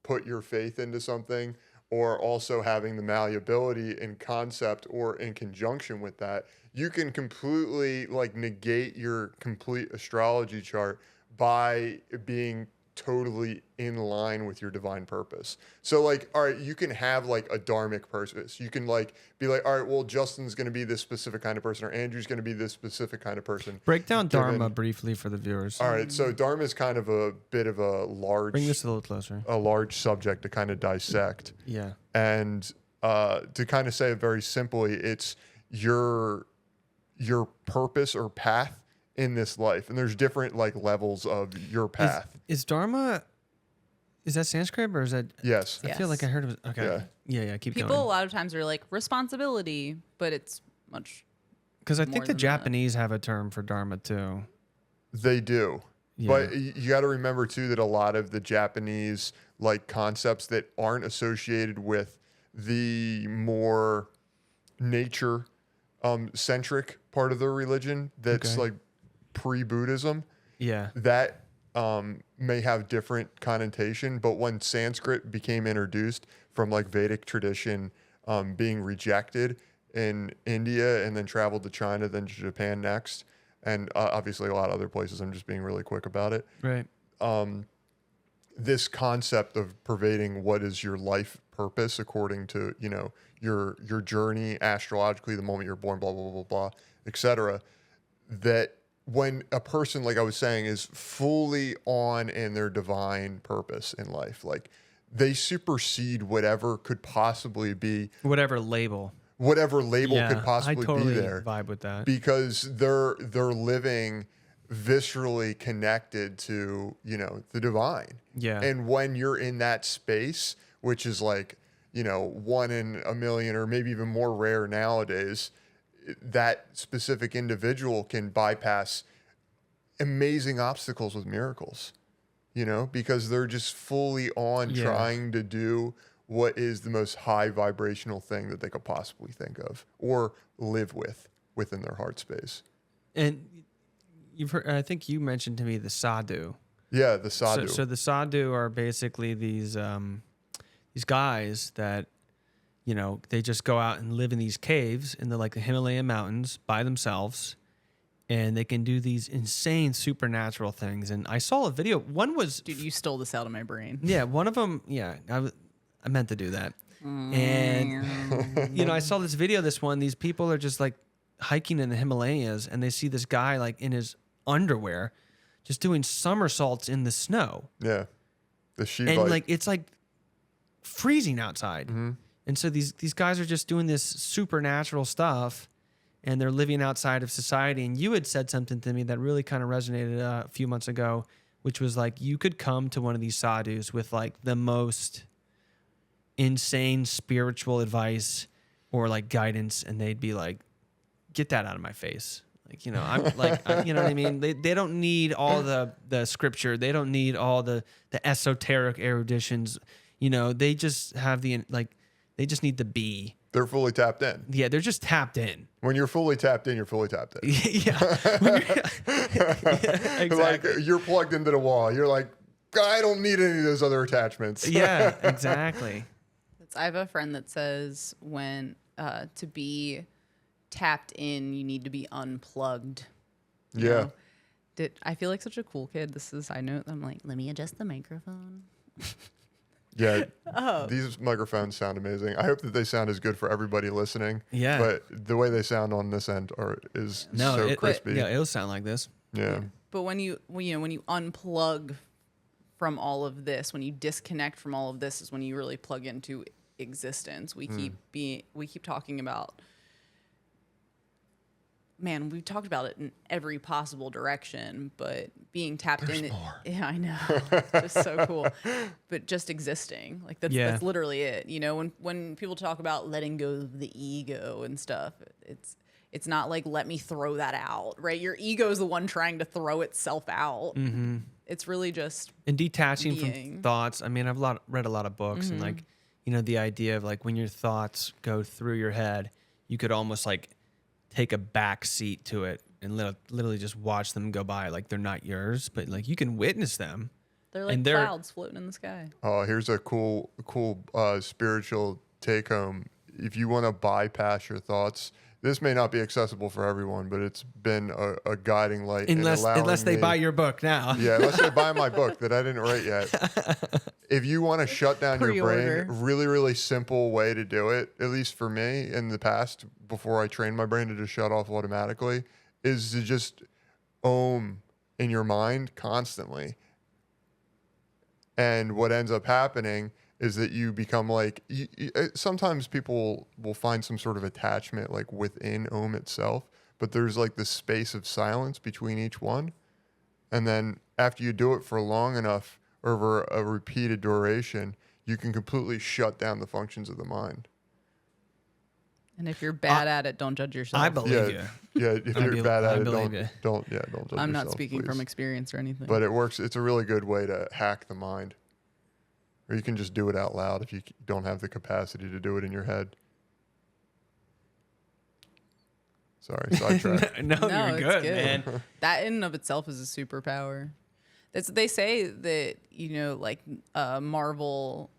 put your faith into something, or also having the malleability in concept or in conjunction with that, you can completely like negate your complete astrology chart by being totally in line with your divine purpose. So like, all right, you can have like a dharmic purpose. You can like be like, all right, well, Justin's going to be this specific kind of person, or Andrew's going to be this specific kind of person. Break down Given- Dharma briefly for the viewers. All right, so Dharma is kind of a bit of a Bring this a little closer. large subject to kind of dissect. Yeah. And to kind of say it very simply, it's your purpose or path in this life, and there's different like levels of your path. Is Dharma? Is that Sanskrit or is that? Yes. I feel like I heard it was okay. Yeah. Yeah. Keep people a going. lot of times are like responsibility, but it's much. Because I more think the than that. Japanese have a term for Dharma too. They do. Yeah. But you got to remember too that a lot of the Japanese like concepts that aren't associated with the more nature centric part of their religion, that's Okay. like pre-Buddhism, Yeah. that may have different connotation. But when Sanskrit became introduced from like Vedic tradition being rejected in India and then traveled to China, then to Japan next, and obviously a lot of other places, I'm just being really quick about it. Right. This concept of pervading what is your life purpose according to, you know, your journey astrologically, the moment you're born, blah, blah, blah, blah, et cetera, that when a person, like I was saying, is fully on in their divine purpose in life, like they supersede whatever could possibly be, Whatever label. whatever label Yeah. could possibly I totally be there, vibe with that. because they're living viscerally connected to, you know, the divine. Yeah. And when you're in that space, which is like, you know, 1 in a million or maybe even more rare nowadays, that specific individual can bypass amazing obstacles with miracles, you know, because they're just fully on Yeah. trying to do what is the most high vibrational thing that they could possibly think of or live with within their heart space. And you've heard, I think you mentioned to me the sadhu. Yeah, the sadhu. So the sadhu are basically these guys that, you know, they just go out and live in these caves in the Himalayan mountains by themselves, and they can do these insane supernatural things. And I saw a video. One was, Dude, you stole this out of my brain. yeah, one of them. Yeah, I meant to do that. And you know, I saw this video. This one, these people are just like hiking in the Himalayas, and they see this guy like in his underwear, just doing somersaults in the snow. Yeah. The Shivite. And like it's like freezing outside, and so these guys are just doing this supernatural stuff, and they're living outside of society. And you had said something to me that really kind of resonated a few months ago, which was like you could come to one of these sadhus with like the most insane spiritual advice or like guidance, and they'd be like, "Get that out of my face." Like, you know, I'm like, you know what I mean? They don't need all the scripture. They don't need all the esoteric eruditions. You know, they just have they just need the be. They're fully tapped in. Yeah, they're just tapped in. When you're fully tapped in, you're fully tapped in. Yeah. Yeah, exactly. Like you're plugged into the wall. You're like, I don't need any of those other attachments. Yeah, exactly. I have a friend that says when to be tapped in, you need to be unplugged. You Yeah. know? I feel like such a cool kid. This is a side note. I'm like, let me adjust the microphone. Yeah. These microphones sound amazing. I hope that they sound as good for everybody listening. Yeah. But the way they sound on this end is so crispy. Yeah, it'll sound like this. Yeah. But when you unplug from all of this, when you disconnect from all of this, is when you really plug into existence. We keep talking about. Man, we've talked about it in every possible direction, but being tapped in. more. Yeah, I know. It's just so cool. But just existing. Like that's literally it. You know, when people talk about letting go of the ego and stuff, it's not like let me throw that out, right? Your ego is the one trying to throw itself out. Mm-hmm. It's really just and detaching from thoughts. I mean, I've read a lot of books and like, you know, the idea of like when your thoughts go through your head, you could almost like take a back seat to it and literally just watch them go by. Like they're not yours, but like you can witness them. They're like clouds floating in the sky. Oh, here's a cool spiritual take home. If you want to bypass your thoughts, this may not be accessible for everyone, but it's been a guiding light. Unless they buy your book now. Yeah, unless they buy my book that I didn't write yet. If you want to shut down your brain, really, really simple way to do it, at least for me in the past, before I trained my brain to just shut off automatically, is to just om in your mind constantly. And what ends up happening is that you become like, sometimes people will find some sort of attachment like within Om itself, but there's like this space of silence between each one. And then after you do it for long enough, over a repeated duration, you can completely shut down the functions of the mind. And if you're bad at it, don't judge yourself. I believe you. Yeah, if you're bad at it, don't you. don't judge yourself. I'm not speaking please. from experience or anything. But it works. It's a really good way to hack the mind. Or you can just do it out loud if you don't have the capacity to do it in your head. Sorry, sidetrack. No, you're good, man. That in and of itself is a superpower. They say that, you know, like Marvel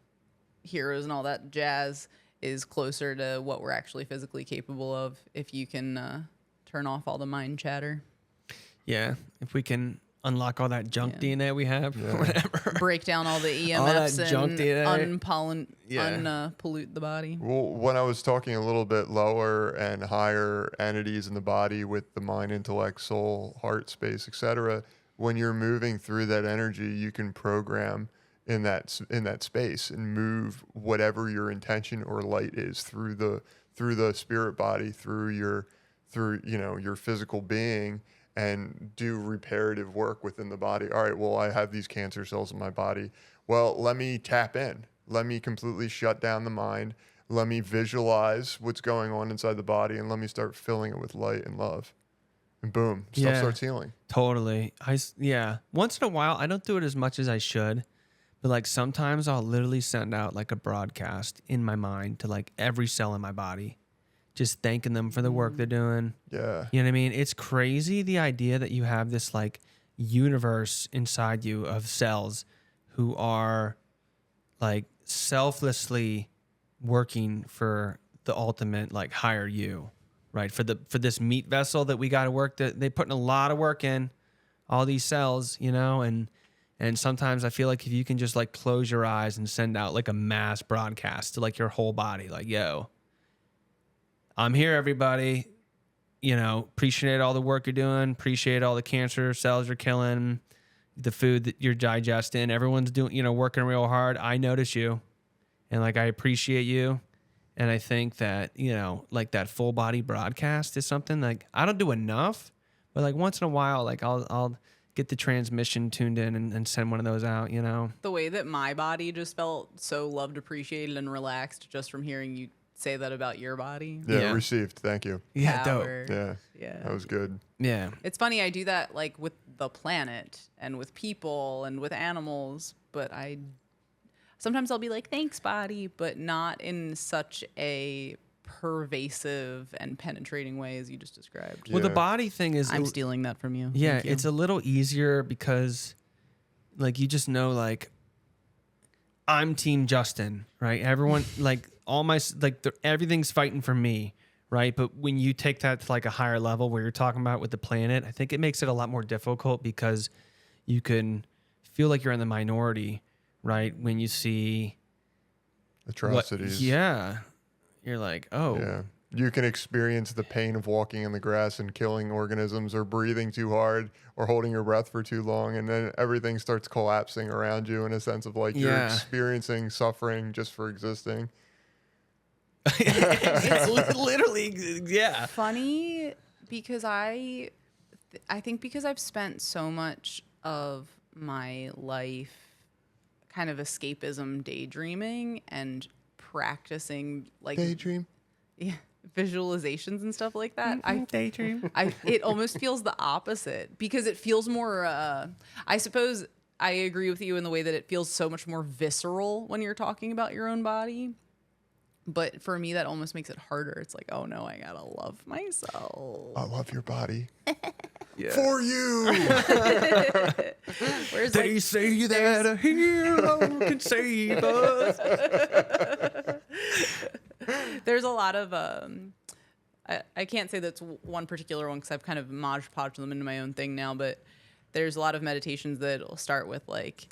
heroes and all that jazz is closer to what we're actually physically capable of if you can turn off all the mind chatter. Yeah, if we can unlock all that junk DNA we have, or whatever. Break down all the EMFs all that junk and DNA. unpollute the body. Well, when I was talking a little bit lower and higher entities in the body with the mind, intellect, soul, heart space, etc., when you're moving through that energy, you can program in that space and move whatever your intention or light is through the spirit body, through your physical being, and do reparative work within the body. All right, well, I have these cancer cells in my body. Well, let me tap in. Let me completely shut down the mind. Let me visualize what's going on inside the body, and let me start filling it with light and love. And boom, stuff starts healing. Totally. Once in a while, I don't do it as much as I should, but like sometimes I'll literally send out like a broadcast in my mind to like every cell in my body, just thanking them for the work they're doing. Yeah. You know what I mean? It's crazy, the idea that you have this like universe inside you of cells who are like selflessly working for the ultimate like higher you, right? For this meat vessel that we got to work, that they putting a lot of work in, all these cells, you know, and sometimes I feel like if you can just like close your eyes and send out like a mass broadcast to like your whole body, like, yo, I'm here, everybody. You know, appreciate all the work you're doing. Appreciate all the cancer cells you're killing, the food that you're digesting. Everyone's doing, you know, working real hard. I notice you, and like I appreciate you. And I think that, you know, like that full body broadcast is something like I don't do enough, but like once in a while, like I'll get the transmission tuned in and send one of those out. You know, the way that my body just felt so loved, appreciated, and relaxed just from hearing you say that about your body. Yeah, received. Thank you. Yeah, Power. dope. Yeah. That was good. Yeah. It's funny, I do that like with the planet and with people and with animals, but sometimes I'll be like, thanks, body, but not in such a pervasive and penetrating way as you just described. Well, the Yeah. body thing is, I'm stealing that from you. yeah, Thank you. it's a little easier because, like, you just know, like, I'm Team Justin, right? Everyone, like, all my, like, everything's fighting for me, right? But when you take that to, like, a higher level where you're talking about with the planet, I think it makes it a lot more difficult because you can feel like you're in the minority, right? When you see Atrocities. yeah. You're like, oh, Yeah. You can experience the pain of walking in the grass and killing organisms or breathing too hard or holding your breath for too long. And then everything starts collapsing around you in a sense of like you're Yeah. experiencing suffering just for existing. it's literally, yeah. Funny because I think because I've spent so much of my life kind of escapism daydreaming and practicing like Daydream. yeah, visualizations and stuff like that. Daydream. It almost feels the opposite because it feels more I suppose I agree with you in the way that it feels so much more visceral when you're talking about your own body. But for me, that almost makes it harder. It's like, oh no, I gotta love myself. I love your body. Yeah. For you. Whereas They like, say that a hero can save us. there's a lot of I can't say that's one particular one because I've kind of modge podged them into my own thing now, but there's a lot of meditations that will start with like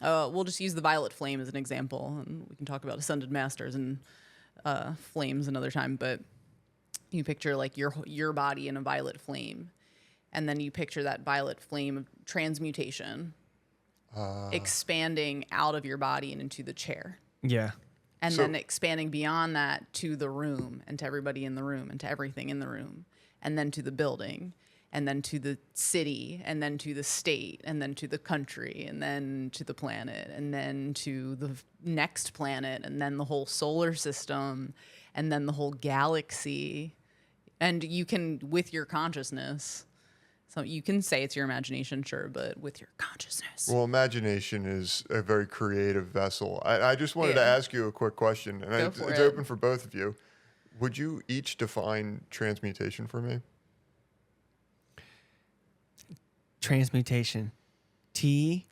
we'll just use the violet flame as an example, and we can talk about ascended masters and flames another time, but you picture like your body in a violet flame, and then you picture that violet flame of transmutation expanding out of your body and into the chair. Yeah. And So- then expanding beyond that to the room and to everybody in the room and to everything in the room, and then to the building, and then to the city, and then to the state, and then to the country, and then to the planet, and then to the next planet, and then the whole solar system, and then the whole galaxy. And you can, with your consciousness, so you can say it's your imagination, sure, but with your consciousness. Well, imagination is a very creative vessel. I just wanted to Yeah. ask you a quick question, and it's for it. open for both of you. Would you each define transmutation for me? Transmutation. TRAN.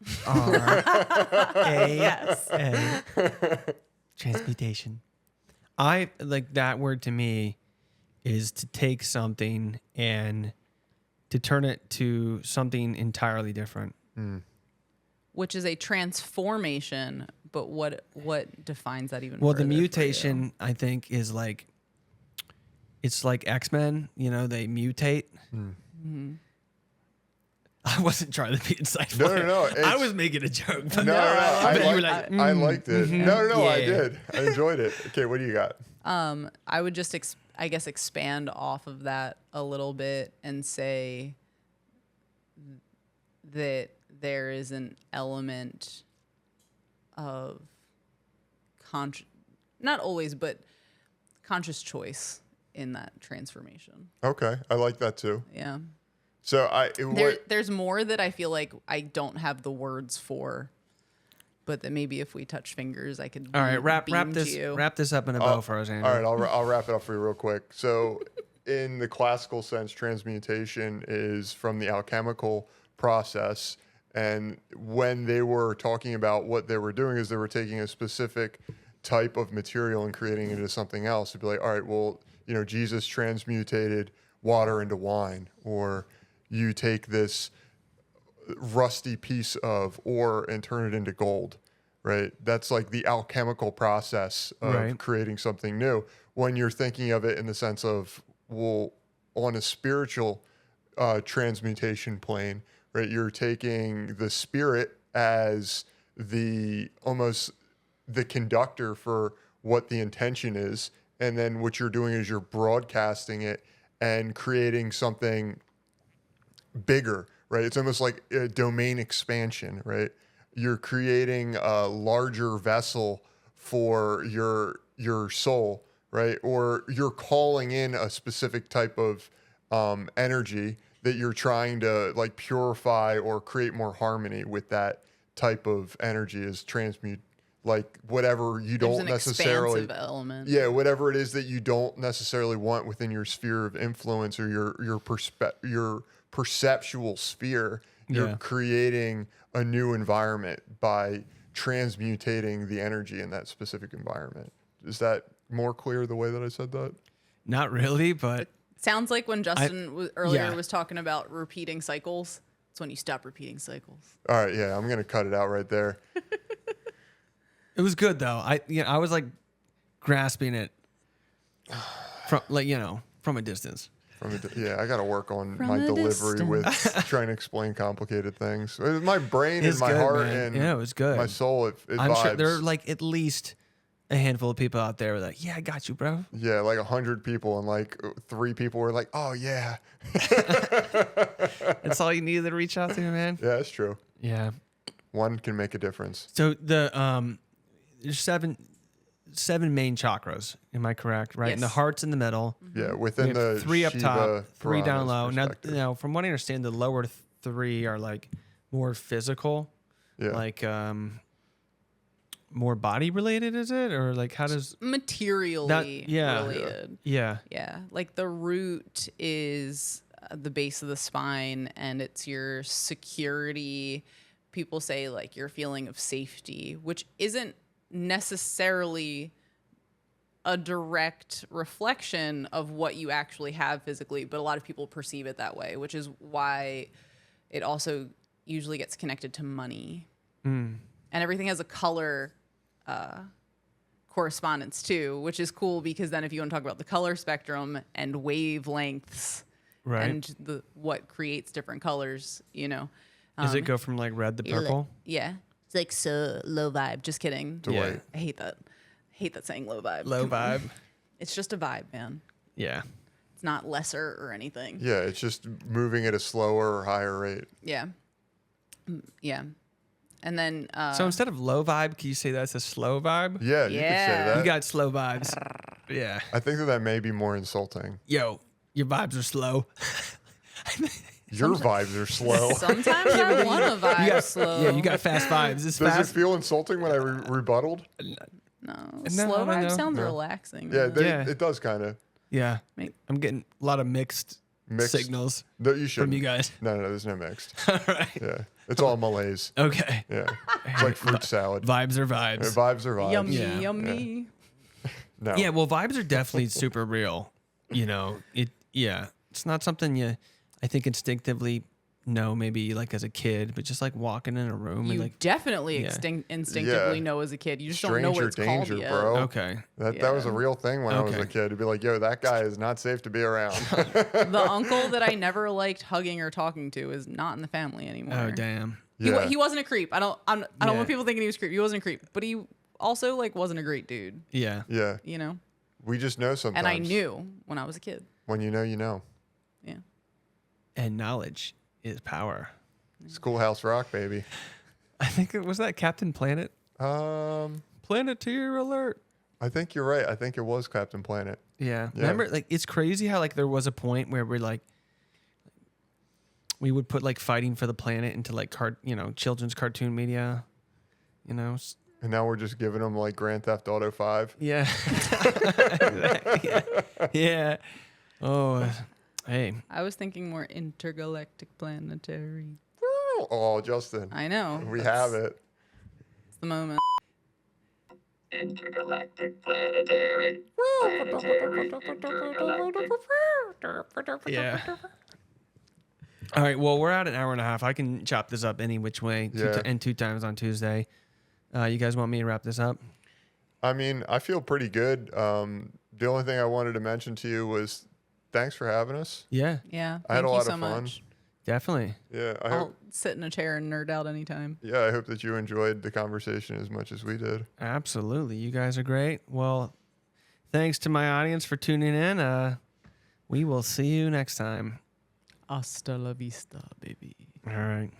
Yes. Transmutation. I like that word to me is to take something and to turn it to something entirely different. Which is a transformation, but what defines that even Well, further the for you? mutation, I think, is like it's like X-Men, you know, they mutate. I wasn't trying to be insightful. No. I it's- was making a joke. But No, but you were like, I liked it. No, I Yeah. did. I enjoyed it. Okay, what do you got? I would just I guess expand off of that a little bit and say that there is an element of not always, but conscious choice in that transformation. Okay, I like that too. Yeah. So There's more that I feel like I don't have the words for, but that maybe if we touch fingers, I could. all right, wrap beam to this you. wrap this up in a bow for us, Andrew. all right, I'll wrap it up for you real quick. So, in the classical sense, transmutation is from the alchemical process, and when they were talking about what they were doing, is they were taking a specific type of material and creating it into something else. It'd be like, all right, well, Jesus transmutated water into wine, or you take this rusty piece of ore and turn it into gold, right? That's like the alchemical process of Right. creating something new. When you're thinking of it in the sense of, well, on a spiritual transmutation plane, right? You're taking the spirit as almost the conductor for what the intention is. And then what you're doing is you're broadcasting it and creating something bigger, right? It's almost like a domain expansion, right? You're creating a larger vessel for your soul, right? Or you're calling in a specific type of energy that you're trying to like purify or create more harmony with that type of energy is like whatever you There's don't an necessarily expansive element. yeah, whatever it is that you don't necessarily want within your sphere of influence or your perceptual sphere. You're Yeah. creating a new environment by transmutating the energy in that specific environment. Is that more clear the way that I said that? Not really, but Sounds like when Justin earlier yeah. was talking about repeating cycles. It's when you stop repeating cycles. All right, yeah, I'm gonna cut it out right there. it was good though. I was like grasping it from from a distance. Yeah, I got to work on From my a delivery with distance. trying to explain complicated things. My brain It's and my good, heart man. and Yeah, it was good. my soul, it I'm vibes. sure there are like at least a handful of people out there who are like, yeah, I got you, bro. Yeah, like 100 people, and like 3 people were like, "Oh yeah, That's all you needed to reach out to, man. yeah, that's true. Yeah. One can make a difference." So there's seven main chakras. Am I correct? Right, and the Yes. heart's in the middle. Yeah, We within have the 3 up Shiva top, 3 down Purana's low. Now, perspective. from what I understand, the lower 3 are like more physical, Yeah, like more body related. Is it, or like how does Materially yeah. related. yeah? Yeah, like the root is the base of the spine and it's your security. People say like your feeling of safety, which isn't necessarily a direct reflection of what you actually have physically, but a lot of people perceive it that way, which is why it also usually gets connected to money. And everything has a color correspondence too, which is cool because then if you want to talk about the color spectrum and wavelengths Right. and what creates different colors, Does it go from like red to you're like- purple? yeah, it's like so low vibe. Just kidding. to Yeah. wait. I hate that. Hate that saying low vibe. Low Come on. vibe. It's just a vibe, man. Yeah. It's not lesser or anything. Yeah, it's just moving at a slower or higher rate. Yeah. Yeah. And then So instead of low vibe, can you say that's a slow vibe? Yeah, you could say Yeah. that. You got slow vibes. Yeah. I think that may be more insulting. Yo, your vibes are slow. Your vibes are slow. sometimes I want to vibe You got, slow. Yeah, you got fast vibes. It's Does it fast. feel insulting when I rebutted? No, I slow don't vibe know. sounds No. relaxing. Yeah, man. Yeah. it does kind of. Yeah. Make- I'm getting a lot of mixed signals No, you should. from you guys. No, there's no mixed. All right. Yeah, it's all Malays. Okay. Yeah, it's like fruit salad. Vibes are Yeah, vibes. vibes are vibes. Yummy, Yeah. yummy. No. Yeah, well, vibes are definitely super real. It's not something I think instinctively know maybe like as a kid, but just like walking in a room and You like, definitely yeah. instinctively Yeah. know as a kid. You just don't know what Stranger it's called danger, yet. bro. okay. That was a Yeah. real thing when I was a Okay. kid. To be like, yo, that guy is not safe to be around. The uncle that I never liked hugging or talking to is not in the family anymore. Oh, damn. He wasn't a creep. I don't Yeah. want people thinking he was a creep. He wasn't a creep, but he also like wasn't a great dude, Yeah. Yeah, we just know sometimes. And I knew when I was a kid. When you know, you know. Yeah. And knowledge is power. Schoolhouse Rock, baby. I think it was that Captain Planet. Planeteer alert. I think you're right. I think it was Captain Planet. Yeah. Yeah. Remember, like, it's crazy how like there was a point where we're like, we would put like fighting for the planet into like children's cartoon media. And now we're just giving them like Grand Theft Auto 5. Yeah. yeah. Yeah. Oh, hey. I was thinking more intergalactic planetary. Oh, Justin. I know. We have it. It's the moment. Intergalactic planetary. Yeah. All right. Well, we're at an hour and a half. I can chop this up any which way, Yeah. and 2 times on Tuesday. You guys want me to wrap this up? I mean, I feel pretty good. The only thing I wanted to mention to you was thanks for having us. Yeah, Yeah. I had Thank a you lot so of fun. much. definitely. Yeah, I I'll hope. sit in a chair and nerd out anytime. Yeah, I hope that you enjoyed the conversation as much as we did. Absolutely. You guys are great. Well, thanks to my audience for tuning in. We will see you next time. Hasta la vista, baby. All right.